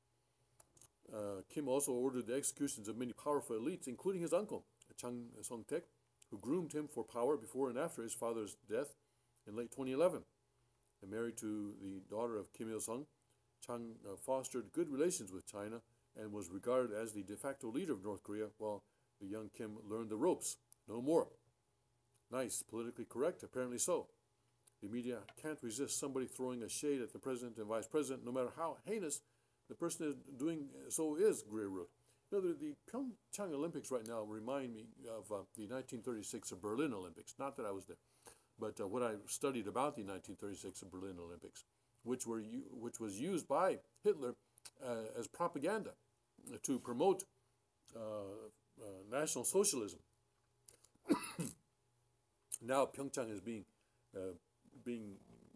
Kim also ordered the executions of many powerful elites, including his uncle, Chang Song-taek, who groomed him for power before and after his father's death in late 2011. And married to the daughter of Kim Il-sung, Chang fostered good relations with China and was regarded as the de facto leader of North Korea, while the young Kim learned the ropes. No more. Nice, politically correct, apparently so. The media can't resist somebody throwing a shade at the president and vice president, no matter how heinous the person is doing so is, Greer wrote. The Pyeongchang Olympics right now remind me of the 1936 Berlin Olympics. Not that I was there, but what I studied about the 1936 Berlin Olympics, which was used by Hitler as propaganda to promote National Socialism. Now Pyeongchang is being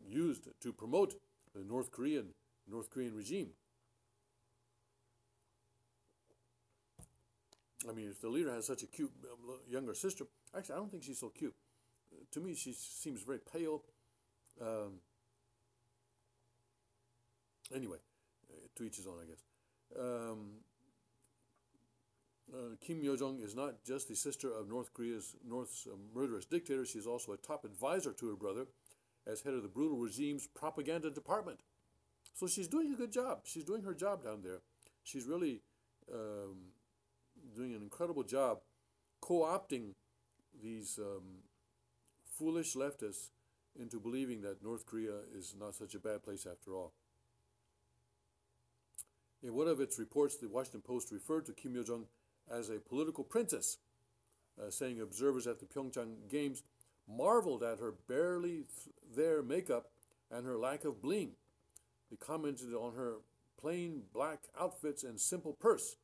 used to promote the North Korean regime. I mean, if the leader has such a cute younger sister, actually, I don't think she's so cute. To me, she seems very pale. Anyway, to each his own, I guess. Kim Yo-jong is not just the sister of North's murderous dictator. She is also a top advisor to her brother as head of the brutal regime's propaganda department. So she's doing a good job. She's doing her job down there. She's really doing an incredible job co-opting these foolish leftists into believing that North Korea is not such a bad place after all. In one of its reports, the Washington Post referred to Kim Yo-jong as a political princess, saying observers at the Pyeongchang Games marveled at her barely there makeup and her lack of bling. They commented on her plain black outfits and simple purse.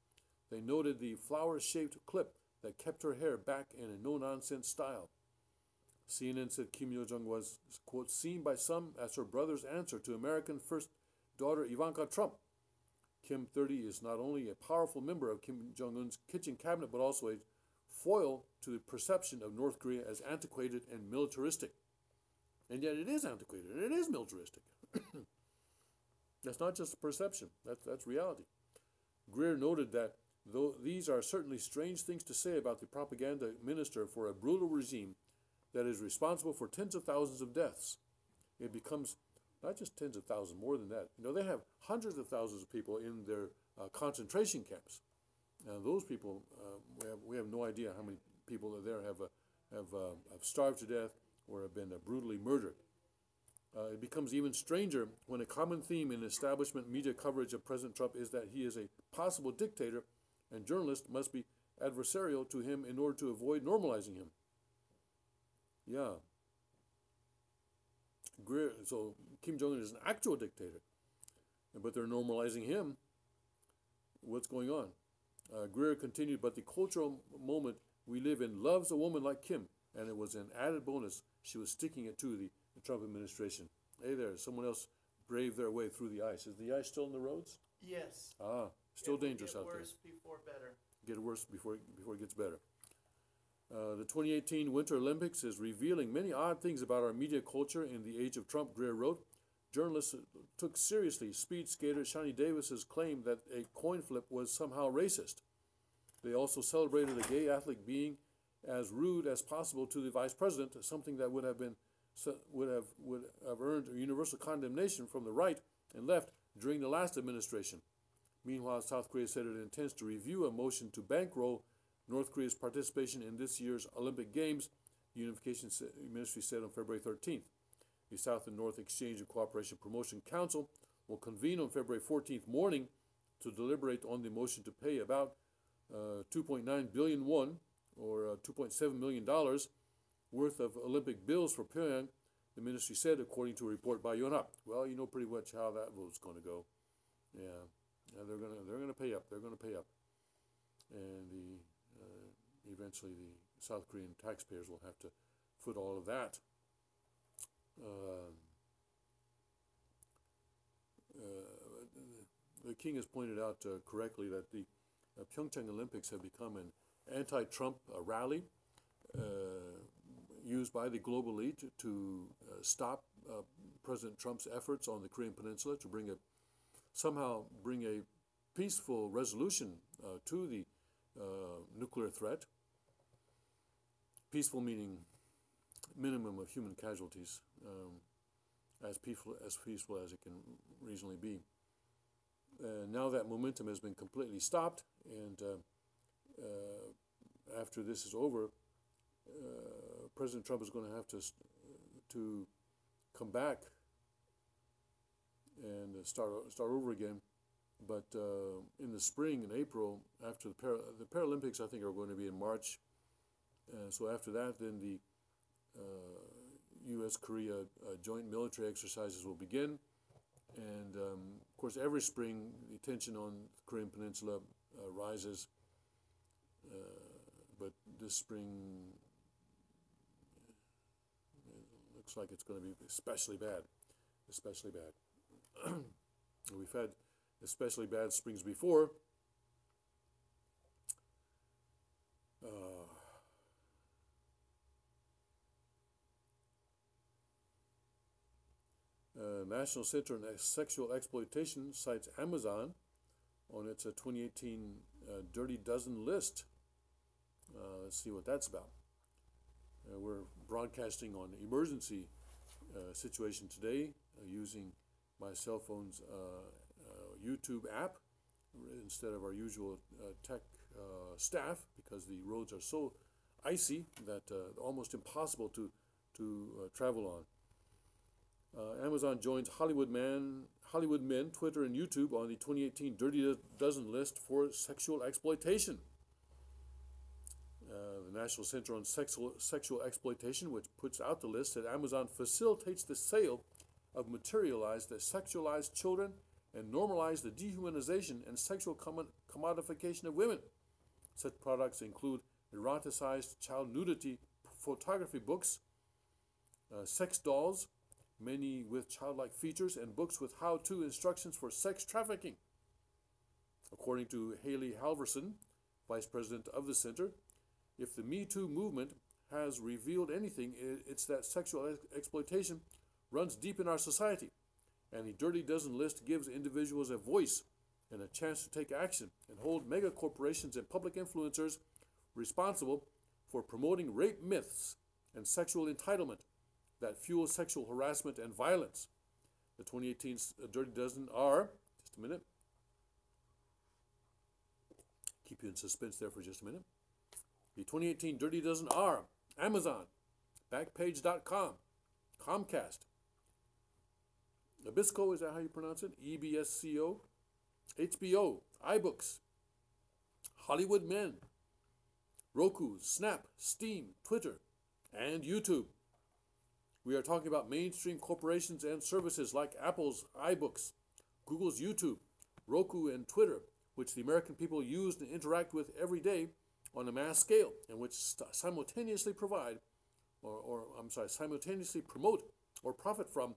They noted the flower-shaped clip that kept her hair back in a no-nonsense style. CNN said Kim Yo-jong was, quote, seen by some as her brother's answer to American first daughter Ivanka Trump. Kim, 30, is not only a powerful member of Kim Jong-un's kitchen cabinet, but also a foil to the perception of North Korea as antiquated and militaristic. And yet it is antiquated, and it is militaristic. That's not just a perception, that's reality. Greer noted that though these are certainly strange things to say about the propaganda minister for a brutal regime that is responsible for tens of thousands of deaths, it becomes not just tens of thousands, more than that. They have hundreds of thousands of people in their concentration camps. Those people, we have no idea how many people there have starved to death or have been brutally murdered. It becomes even stranger when a common theme in establishment media coverage of President Trump is that he is a possible dictator and journalists must be adversarial to him in order to avoid normalizing him. Yeah. So Kim Jong-un is an actual dictator, but they're normalizing him. What's going on? Greer continued, but the cultural moment we live in loves a woman like Kim, and it was an added bonus she was sticking it to the Trump administration. Hey there, someone else braved their way through the ice. Is the ice still in the roads? Yes. Ah, still dangerous out there. Get worse before better. Get worse before it gets better. The 2018 Winter Olympics is revealing many odd things about our media culture in the age of Trump, Greer wrote. Journalists took seriously speed skater Shani Davis's claim that a coin flip was somehow racist. They also celebrated a gay athlete being as rude as possible to the vice president, something that would have earned a universal condemnation from the right and left during the last administration. Meanwhile, South Korea said it intends to review a motion to bankroll North Korea's participation in this year's Olympic Games, the Unification Ministry said on February 13th. The South and North Exchange and Cooperation Promotion Council will convene on February 14th morning to deliberate on the motion to pay about 2.9 billion won, or $2.7 million, worth of Olympic bills for Pyongyang, the ministry said, according to a report by Yonhap. Well, you know pretty much how that vote's going to go. Yeah, they're gonna pay up. They're gonna pay up, and eventually the South Korean taxpayers will have to foot all of that. The king has pointed out correctly that the Pyeongchang Olympics have become an anti-Trump rally used by the global elite to stop President Trump's efforts on the Korean Peninsula to somehow bring a peaceful resolution to the nuclear threat. Peaceful meaning minimum of human casualties, as peaceful as it can reasonably be. Now that momentum has been completely stopped, and after this is over, President Trump is going to have to come back and start over again. But in the spring, in April, after the Paralympics, I think are going to be in March. So after that, then the U.S.-Korea joint military exercises will begin. And of course, every spring, the tension on the Korean Peninsula rises. But this spring, it looks like it's going to be especially bad. Especially bad. We've had especially bad springs before. National Center on Sexual Exploitation cites Amazon on its 2018 Dirty Dozen list. Let's see what that's about. We're broadcasting on emergency situation today using my cell phone's YouTube app instead of our usual tech staff, because the roads are so icy that almost impossible to travel on. Amazon joins Hollywood Men, Twitter, and YouTube on the 2018 Dirty Dozen list for sexual exploitation. The National Center on Sexual Exploitation, which puts out the list, said Amazon facilitates the sale of materialized, sexualized children and normalize the dehumanization and sexual commodification of women. Such products include eroticized child nudity photography books, sex dolls, many with childlike features, and books with how-to instructions for sex trafficking. According to Haley Halverson, vice president of the center, if the Me Too movement has revealed anything, it's that sexual exploitation runs deep in our society, and the Dirty Dozen list gives individuals a voice and a chance to take action and hold mega corporations and public influencers responsible for promoting rape myths and sexual entitlement that fuel sexual harassment and violence. The 2018 Dirty Dozen are, just a minute, keep you in suspense there for just a minute. The 2018 Dirty Dozen are Amazon, Backpage.com, Comcast, Nabisco, is that how you pronounce it? EBSCO, HBO, iBooks, Hollywood Men, Roku, Snap, Steam, Twitter, and YouTube. We are talking about mainstream corporations and services like Apple's iBooks, Google's YouTube, Roku, and Twitter, which the American people use and interact with every day on a mass scale, and which simultaneously simultaneously promote or profit from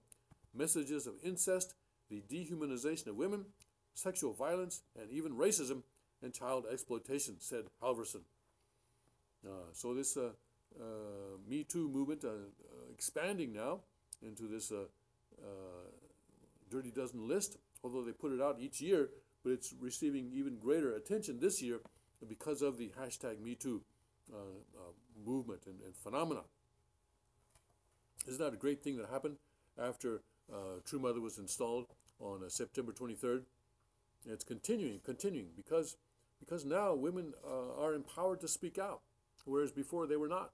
messages of incest, the dehumanization of women, sexual violence, and even racism and child exploitation, said Halverson. So this Me Too movement expanding now into this Dirty Dozen list, although they put it out each year, but it's receiving even greater attention this year because of the hashtag Me Too movement and phenomena. Isn't that a great thing that happened after True Mother was installed on September 23rd? And it's continuing because now women are empowered to speak out, whereas before they were not.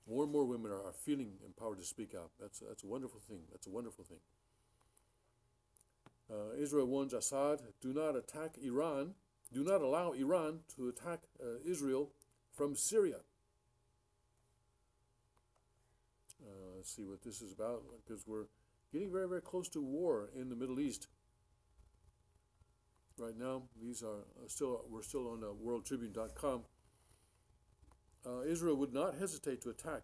More and more women are feeling empowered to speak out. That's a wonderful thing. That's a wonderful thing. Israel warns Assad, do not attack Iran. Do not allow Iran to attack Israel from Syria. Let's see what this is about, because we're getting very, very close to war in the Middle East. Right now, these are we're still on worldtribune.com. Israel would not hesitate to attack.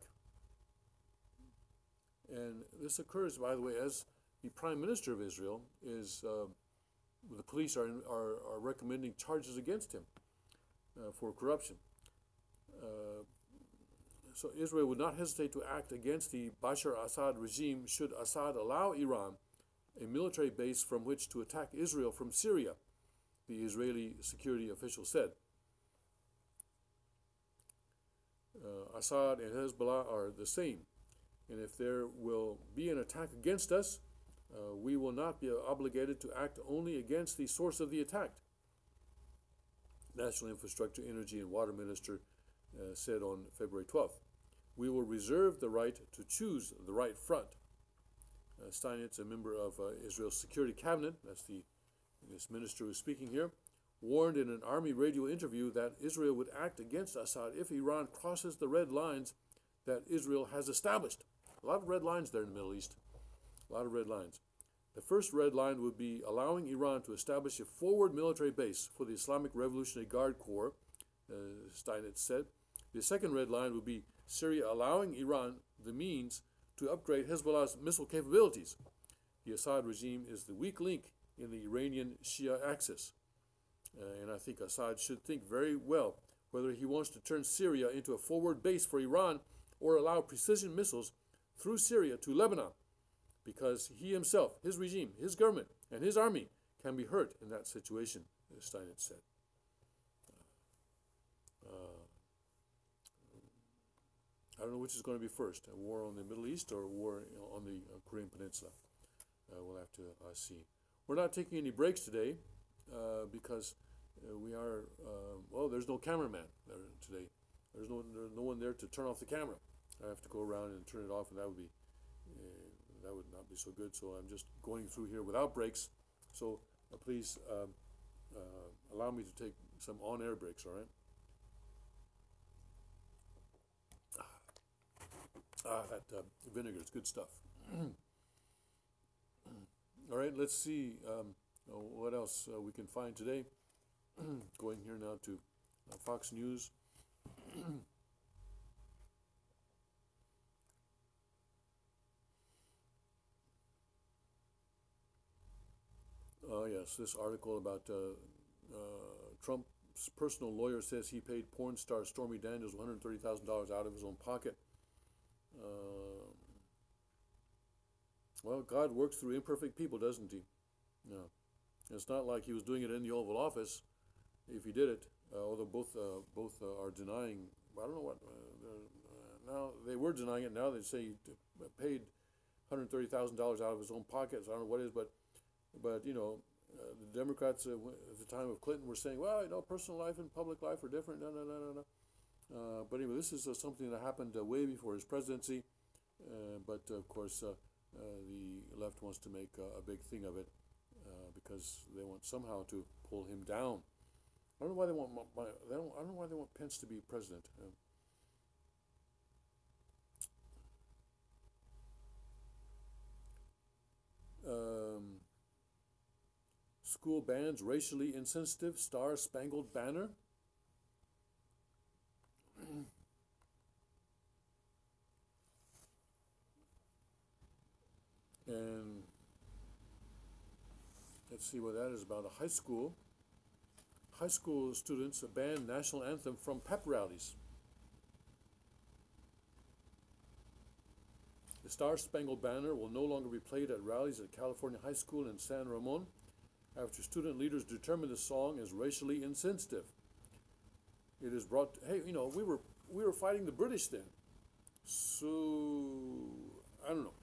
And this occurs, by the way, as the Prime Minister of Israel is, the police are recommending charges against him for corruption. So Israel would not hesitate to act against the Bashar Assad regime should Assad allow Iran a military base from which to attack Israel from Syria, the Israeli security official said. Assad and Hezbollah are the same, and if there will be an attack against us, we will not be obligated to act only against the source of the attack. National Infrastructure, Energy, and Water Minister said on February 12th. We will reserve the right to choose the right front. Steinitz, a member of Israel's Security Cabinet, that's this minister who's speaking here, warned in an army radio interview that Israel would act against Assad if Iran crosses the red lines that Israel has established. A lot of red lines there in the Middle East. A lot of red lines. The first red line would be allowing Iran to establish a forward military base for the Islamic Revolutionary Guard Corps, Steinitz said. The second red line would be Syria allowing Iran the means to upgrade Hezbollah's missile capabilities. The Assad regime is the weak link in the Iranian Shia axis. And I think Assad should think very well whether he wants to turn Syria into a forward base for Iran or allow precision missiles through Syria to Lebanon, because he himself, his regime, his government, and his army can be hurt in that situation, as Steinitz said. I don't know which is going to be first, a war on the Middle East or a war on the Korean Peninsula. We'll have to see. We're not taking any breaks today because we are, well, there's no cameraman there today. There's no one there to turn off the camera. I have to go around and turn it off, and that would not be so good. So I'm just going through here without breaks. So please allow me to take some on-air breaks, all right? That vinegar is good stuff. All right, let's see what else we can find today. Going here now to Fox News. Oh, yes, this article about Trump's personal lawyer says he paid porn star Stormy Daniels $130,000 out of his own pocket. Well, God works through imperfect people, doesn't he? No. It's not like he was doing it in the Oval Office, if he did it, although both are denying. I don't know what, now they were denying it, now they say he paid $130,000 out of his own pocket, so I don't know what it is, but you know, the Democrats at the time of Clinton were saying, well, you know, personal life and public life are different, no. But anyway, this is something that happened way before his presidency, but of course the left wants to make a big thing of it because they want somehow to pull him down. I don't know why they want. I don't know why they want Pence to be president. school bans racially insensitive Star Spangled Banner. And let's see what that is about. A high school. High school students ban national anthem from pep rallies. The Star Spangled Banner will no longer be played at rallies at California High School in San Ramon after student leaders determined the song is racially insensitive. It is brought. Hey, you know, we were fighting the British then, so I don't know.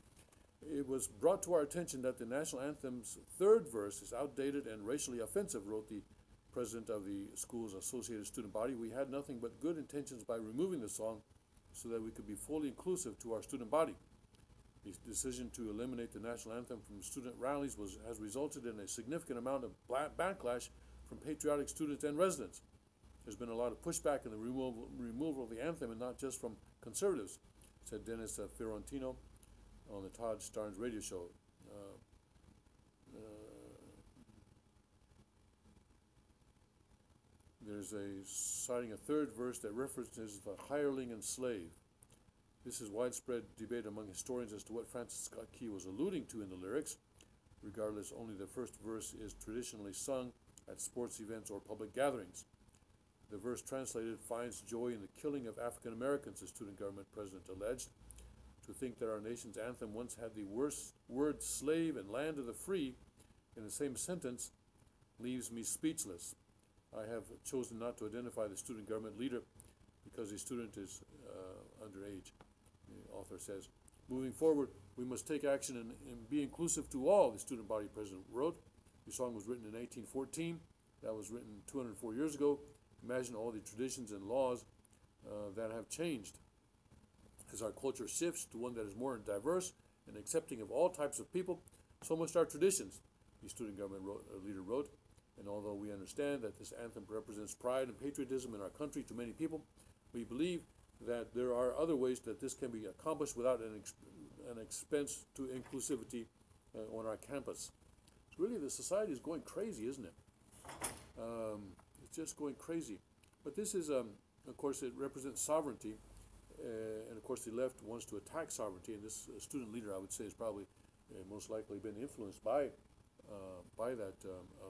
It was brought to our attention that the national anthem's third verse is outdated and racially offensive, wrote the president of the school's associated student body. We had nothing but good intentions by removing the song so that we could be fully inclusive to our student body. The decision to eliminate the national anthem from student rallies has resulted in a significant amount of backlash from patriotic students and residents. There's been a lot of pushback in the removal of the anthem, and not just from conservatives, said Dennis Fiorentino on the Todd Starnes radio show. There's citing a third verse that references the hireling and slave. This is widespread debate among historians as to what Francis Scott Key was alluding to in the lyrics. Regardless, only the first verse is traditionally sung at sports events or public gatherings. The verse translated finds joy in the killing of African Americans, the student government president alleged. To think that our nation's anthem once had the worst word slave and land of the free in the same sentence leaves me speechless. I have chosen not to identify the student government leader because the student is underage, the author says. Moving forward, we must take action and be inclusive to all, the student body president wrote. The song was written in 1814. That was written 204 years ago. Imagine all the traditions and laws that have changed. As our culture shifts to one that is more diverse and accepting of all types of people, so must our traditions, the student government leader wrote. And although we understand that this anthem represents pride and patriotism in our country to many people, we believe that there are other ways that this can be accomplished without an expense to inclusivity on our campus. So really, the society is going crazy, isn't it? It's just going crazy. But this is, of course, it represents sovereignty. And of course, the left wants to attack sovereignty. And this student leader, I would say, has probably most likely been influenced by that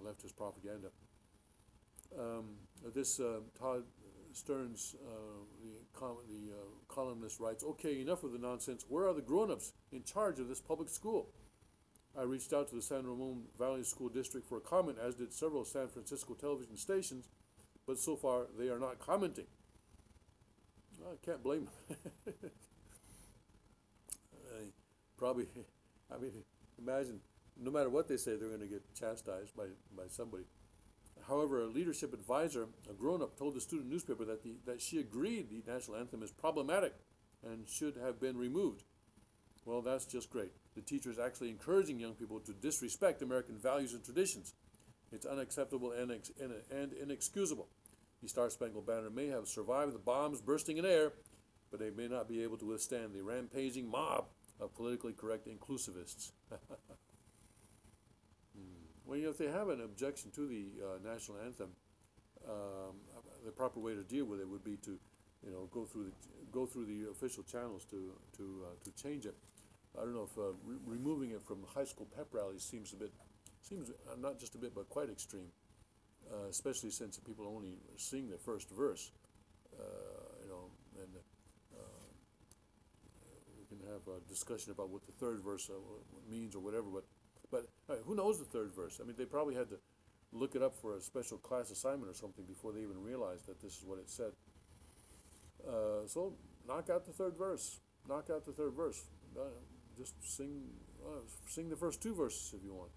leftist propaganda. This Todd Stearns, the columnist, writes, "Okay, enough of the nonsense. Where are the grown-ups in charge of this public school?" I reached out to the San Ramon Valley School District for a comment, as did several San Francisco television stations, but so far they are not commenting. I can't blame them. Probably, I mean, imagine, no matter what they say, they're going to get chastised by somebody. However, a leadership advisor, a grown-up, told the student newspaper that she agreed the national anthem is problematic and should have been removed. Well, that's just great. The teacher is actually encouraging young people to disrespect American values and traditions. It's unacceptable and inexcusable. The Star Spangled Banner may have survived the bombs bursting in air, but they may not be able to withstand the rampaging mob of politically correct inclusivists. Well, you know, if they have an objection to the national anthem, the proper way to deal with it would be to, you know, go through the official channels to change it. I don't know if removing it from high school pep rallies seems not just a bit, but quite extreme. Especially since people only sing the first verse, you know, and we can have a discussion about what the third verse means or whatever, but who knows the third verse? I mean, they probably had to look it up for a special class assignment or something before they even realized that this is what it said. So knock out the third verse. Knock out the third verse. Just sing the first two verses if you want.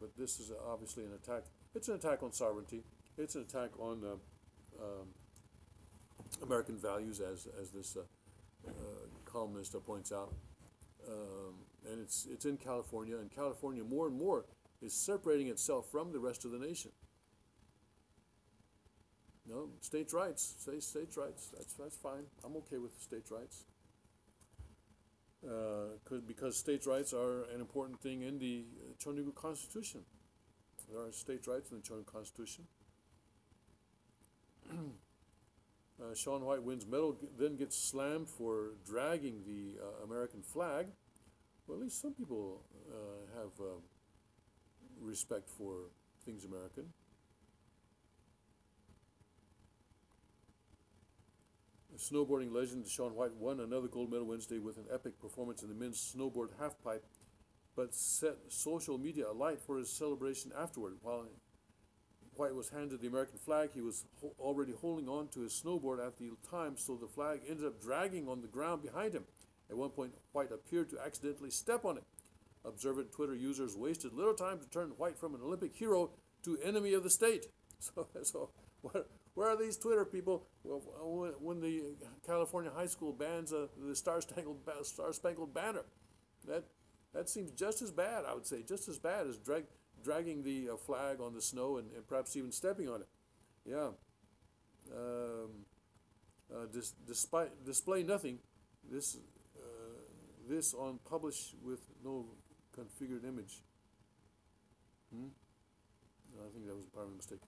But this is obviously an attack. It's an attack on sovereignty. It's an attack on American values, as this columnist points out. And it's in California, and California more and more is separating itself from the rest of the nation. No, states' rights. Say states' rights. That's fine. I'm okay with states' rights. Because states' rights are an important thing in the Chattanooga Constitution. There are states' rights in the Chilean Constitution. Shaun White wins medal, then gets slammed for dragging the American flag. Well, at least some people have respect for things American. Snowboarding legend Shaun White won another gold medal Wednesday with an epic performance in the men's snowboard halfpipe, but set social media alight for his celebration afterward. While White was handed the American flag, he was already holding on to his snowboard at the time, so the flag ended up dragging on the ground behind him. At one point, White appeared to accidentally step on it. Observant Twitter users wasted little time to turn White from an Olympic hero to enemy of the state. So where are these Twitter people? Well, when the California high school bans the Star-Spangled Banner, that seems just as bad, I would say, just as bad as dragging the flag on the snow and perhaps even stepping on it. Yeah. Display nothing. This on publish with no configured image. I think that was part of a mistake.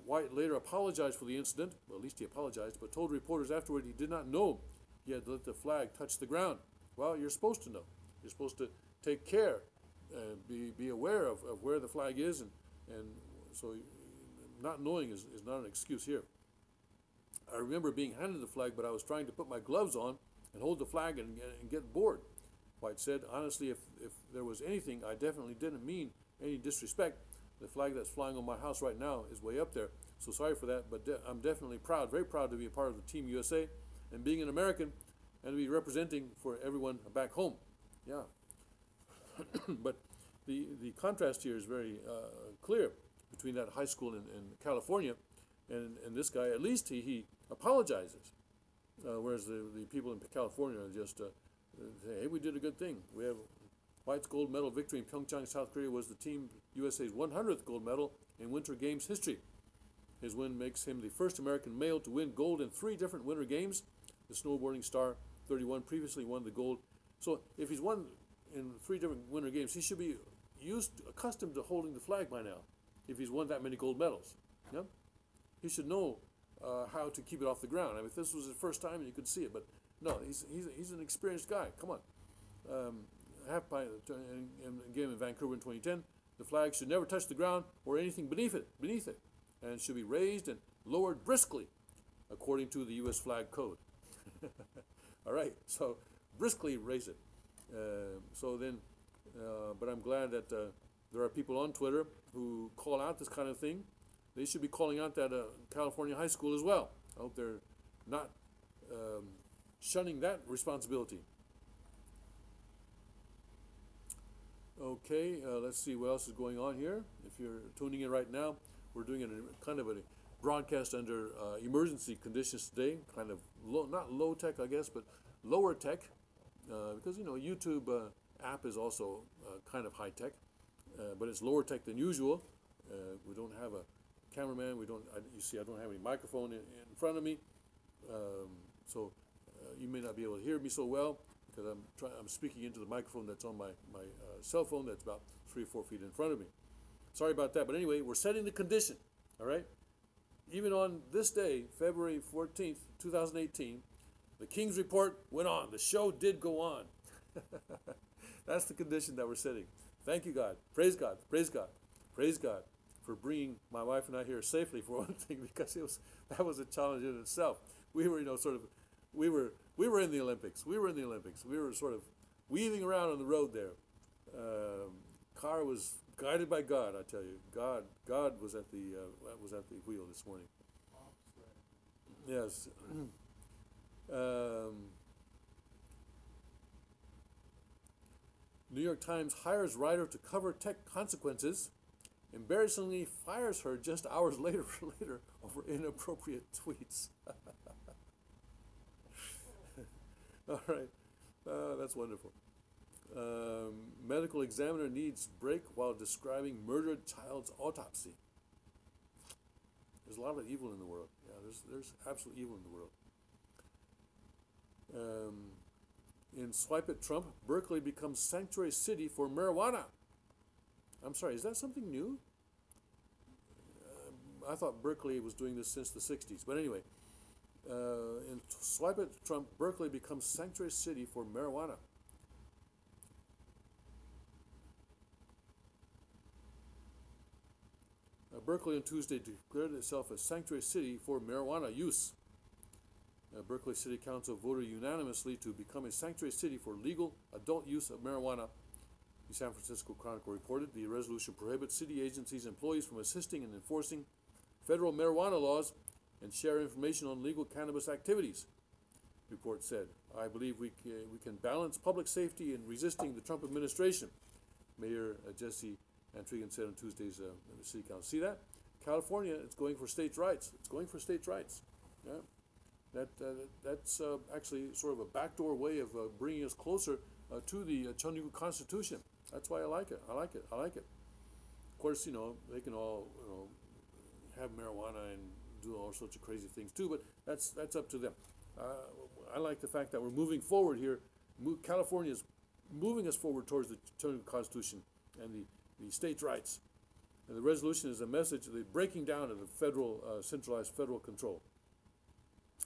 White later apologized for the incident. Well, at least he apologized, but told reporters afterward he did not know he had let the flag touch the ground. Well, you're supposed to know. You're supposed to take care, be aware of where the flag is, and so not knowing is not an excuse here. I remember being handed the flag, but I was trying to put my gloves on and hold the flag and get bored. White said, honestly, if there was anything, I definitely didn't mean any disrespect. The flag that's flying on my house right now is way up there, so sorry for that, but I'm definitely proud, very proud to be a part of the Team USA and being an American and to be representing for everyone back home. Yeah. But the contrast here is very clear between that high school in California and this guy. At least he apologizes, whereas the people in California are just say, hey, we did a good thing. We have White's gold medal victory in Pyeongchang, South Korea was the Team USA's 100th gold medal in Winter Games history. His win makes him the first American male to win gold in 3 different Winter Games. The snowboarding star, 31, previously won the gold. So if he's won in 3 different Winter Games, he should be accustomed to holding the flag by now, if he's won that many gold medals. Yeah? He should know how to keep it off the ground. I mean, if this was his first time, you could see it, but no, he's an experienced guy. Come on. Half-pipe game in Vancouver in 2010, the flag should never touch the ground or anything beneath it, and should be raised and lowered briskly, according to the U.S. flag code. All right, so briskly raise it. But I'm glad that there are people on Twitter who call out this kind of thing. They should be calling out that California high school as well. I hope they're not shunning that responsibility. Okay, let's see what else is going on here. If you're tuning in right now, we're doing a kind of a broadcast under emergency conditions today. Kind of not low tech, I guess, but lower tech, because YouTube app is also kind of high tech, but it's lower tech than usual. We don't have a cameraman. You see, I don't have any microphone in front of me, so you may not be able to hear me so well, because I'm speaking into the microphone that's on my cell phone that's about 3 or 4 feet in front of me. Sorry about that, but anyway, we're setting the condition, all right? Even on this day, February 14th, 2018, the King's Report went on. The show did go on. That's the condition that we're setting. Thank you, God. Praise God. Praise God. Praise God for bringing my wife and I here safely, for one thing, because that was a challenge in itself. We were, we were in the Olympics. We were in the Olympics. We were sort of weaving around on the road there. Car was guided by God, I tell you. God was at the wheel this morning. Yes. New York Times hires writer to cover tech consequences, embarrassingly fires her just hours later over inappropriate tweets. All right, that's wonderful. Medical examiner needs break while describing murdered child's autopsy. There's a lot of evil in the world. Yeah, there's absolute evil in the world. In Swipe at Trump, Berkeley becomes sanctuary city for marijuana. I'm sorry, is that something new? I thought Berkeley was doing this since the 60s. But anyway, in Swipe at Trump, Berkeley becomes sanctuary city for marijuana. Berkeley on Tuesday declared itself a sanctuary city for marijuana use. Berkeley City Council voted unanimously to become a sanctuary city for legal adult use of marijuana. The San Francisco Chronicle reported the resolution prohibits city agencies' employees from assisting and enforcing federal marijuana laws and share information on legal cannabis activities. The report said, I believe we can balance public safety and resisting the Trump administration, Mayor Jesse Antrigan said on Tuesday's City Council. See that? California, it's going for states' rights. It's going for states' rights. Yeah? That's actually sort of a backdoor way of bringing us closer to the Chattanooga Constitution. That's why I like it. I like it. I like it. Of course, they can all, have marijuana and do all sorts of crazy things too, but that's up to them. I like the fact that we're moving forward here. California is moving us forward towards the Chattanooga Constitution and the states' rights. And the resolution is a message of the breaking down of the federal, centralized federal control.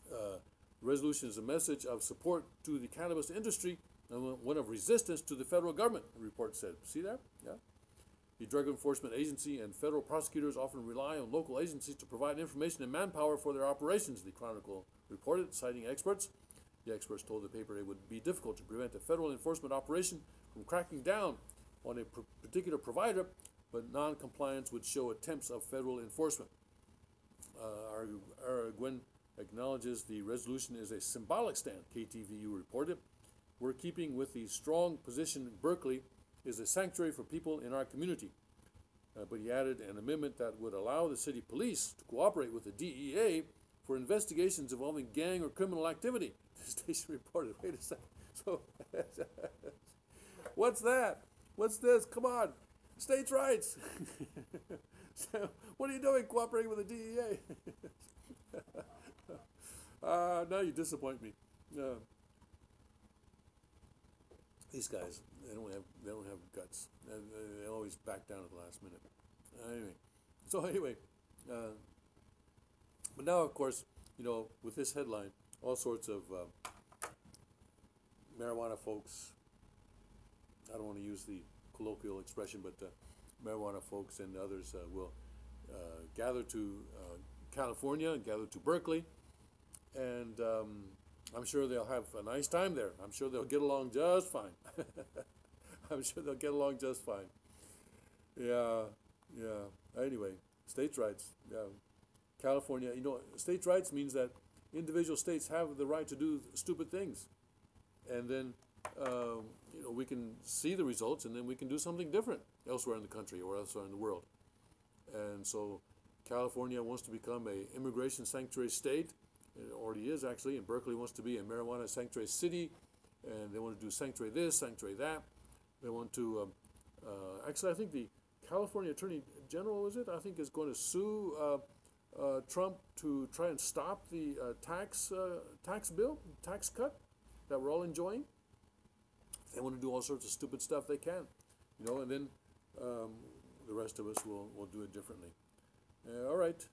The resolution is a message of support to the cannabis industry and one of resistance to the federal government, the report said. See that? Yeah. The Drug Enforcement Agency and federal prosecutors often rely on local agencies to provide information and manpower for their operations, the Chronicle reported, citing experts. The experts told the paper it would be difficult to prevent a federal enforcement operation from cracking down on a particular provider, but non-compliance would show attempts of federal enforcement. Arguin acknowledges the resolution is a symbolic stand, KTVU reported. We're keeping with the strong position Berkeley is a sanctuary for people in our community. But he added an amendment that would allow the city police to cooperate with the DEA for investigations involving gang or criminal activity. The station reported, wait a second, so what's that? What's this? Come on, states' rights. So, what are you doing cooperating with the DEA? Now you disappoint me. These guys, they don't have guts. They always back down at the last minute. Anyway, but now of course, with this headline, all sorts of marijuana folks. I don't want to use the colloquial expression, but marijuana folks and others will gather to California and gather to Berkeley, and I'm sure they'll have a nice time there. I'm sure they'll get along just fine. I'm sure they'll get along just fine. Yeah. Anyway, states' rights. Yeah. California, states' rights means that individual states have the right to do stupid things. And then, we can see the results, and then we can do something different elsewhere in the country or elsewhere in the world. And so California wants to become an immigration sanctuary state. It already is, actually, and Berkeley wants to be a marijuana sanctuary city, and they want to do sanctuary this, sanctuary that. They want to, actually, I think the California Attorney General, is going to sue Trump to try and stop the tax cut that we're all enjoying. They want to do all sorts of stupid stuff they can, and then the rest of us will do it differently. All right,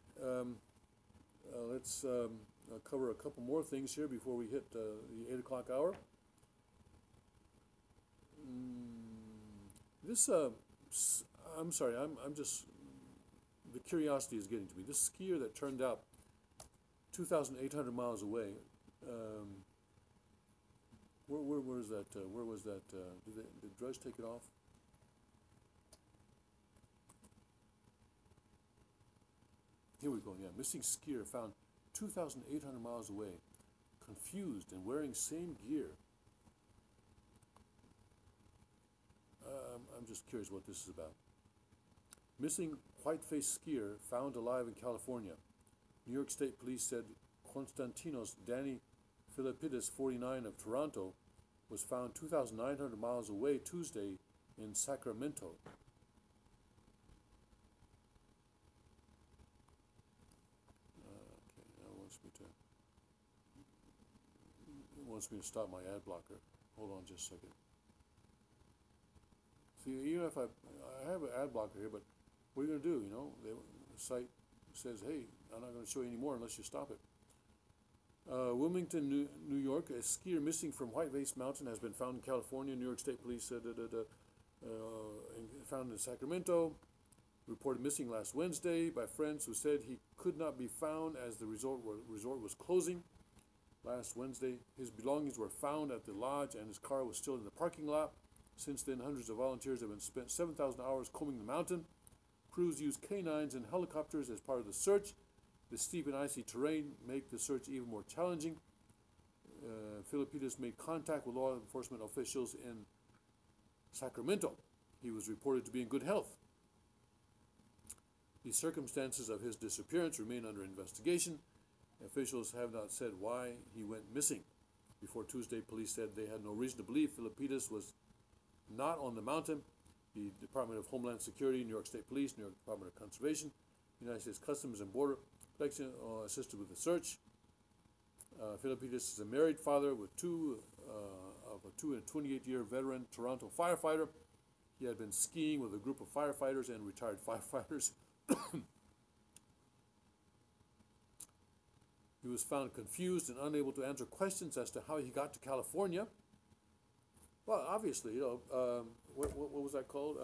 let's cover a couple more things here before we hit the 8 o'clock hour. I'm sorry, I'm just, the curiosity is getting to me. This skier that turned out 2,800 miles away, where is that? Where was that? Did Drudge take it off? Here we go. Yeah, missing skier found 2,800 miles away, confused and wearing same gear. I'm just curious what this is about. Missing white-faced skier found alive in California. New York State Police said Konstantinos Danny Philippidis, 49, of Toronto, was found 2,900 miles away Tuesday in Sacramento. Okay, now it wants me to stop my ad blocker. Hold on just a second. See, even if I have an ad blocker here, but what are you going to do, the site says, hey, I'm not going to show you anymore unless you stop it. Wilmington, New York, a skier missing from White Face Mountain has been found in California. New York State Police said found in Sacramento. Reported missing last Wednesday by friends who said he could not be found as the resort was closing. Last Wednesday, his belongings were found at the lodge and his car was still in the parking lot. Since then, hundreds of volunteers have spent 7,000 hours combing the mountain. Crews used canines and helicopters as part of the search. The steep and icy terrain make the search even more challenging. Philippides made contact with law enforcement officials in Sacramento. He was reported to be in good health. The circumstances of his disappearance remain under investigation. Officials have not said why he went missing. Before Tuesday, police said they had no reason to believe Philippides was not on the mountain. The Department of Homeland Security, New York State Police, New York Department of Conservation, United States Customs and Border Protection assisted with the search. Philippides is a married father with of a 28-year veteran Toronto firefighter. He had been skiing with a group of firefighters and retired firefighters. He was found confused and unable to answer questions as to how he got to California. Well, obviously, what was that called?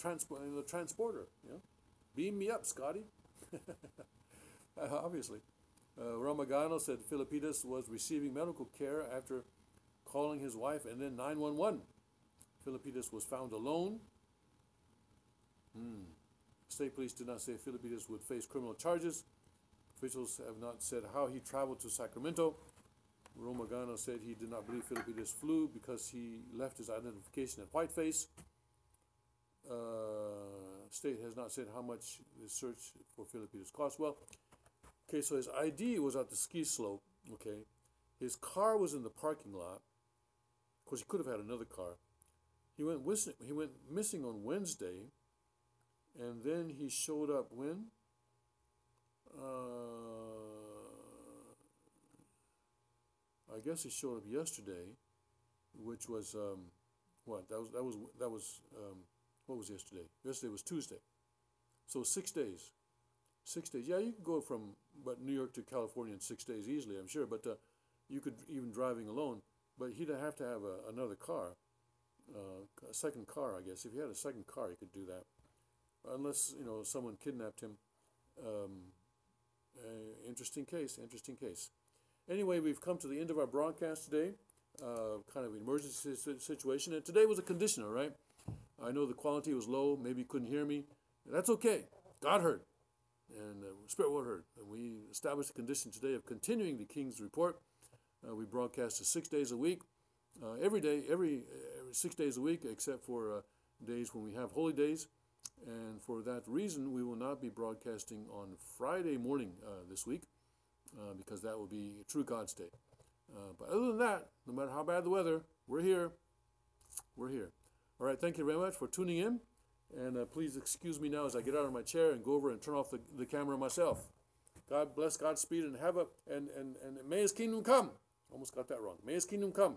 The transporter. Beam me up, Scotty. Obviously. Ramagano said Philippides was receiving medical care after calling his wife and then 911. Philippides was found alone. State police did not say Philippides would face criminal charges. Officials have not said how he traveled to Sacramento. Romagano said he did not believe Philippides flew because he left his identification at Whiteface. State has not said how much the search for Philippides cost. Well, okay, so his ID was at the ski slope, okay. His car was in the parking lot. Of course, he could have had another car. He went missing on Wednesday, and then he showed up when? I guess he showed up yesterday, which was what was yesterday? Yesterday was Tuesday. So 6 days. 6 days. Yeah, you could go from New York to California in 6 days easily, I'm sure. But you could even driving alone. But he'd have to have another car, a second car, I guess. If he had a second car, he could do that, unless someone kidnapped him. Interesting case. Interesting case. Anyway, we've come to the end of our broadcast today. Kind of an emergency situation, and today was a conditioner, right? I know the quality was low. Maybe you couldn't hear me. That's okay. God heard, and Spirit World heard. And we established a condition today of continuing the King's Report. We broadcast 6 days a week, every day, every 6 days a week, except for days when we have holy days. And for that reason, we will not be broadcasting on Friday morning this week, because that will be True God's Day. But other than that, no matter how bad the weather, we're here. We're here. All right, thank you very much for tuning in. And please excuse me now as I get out of my chair and go over and turn off the camera myself. God bless, Godspeed, and and may His kingdom come. Almost got that wrong. May His kingdom come.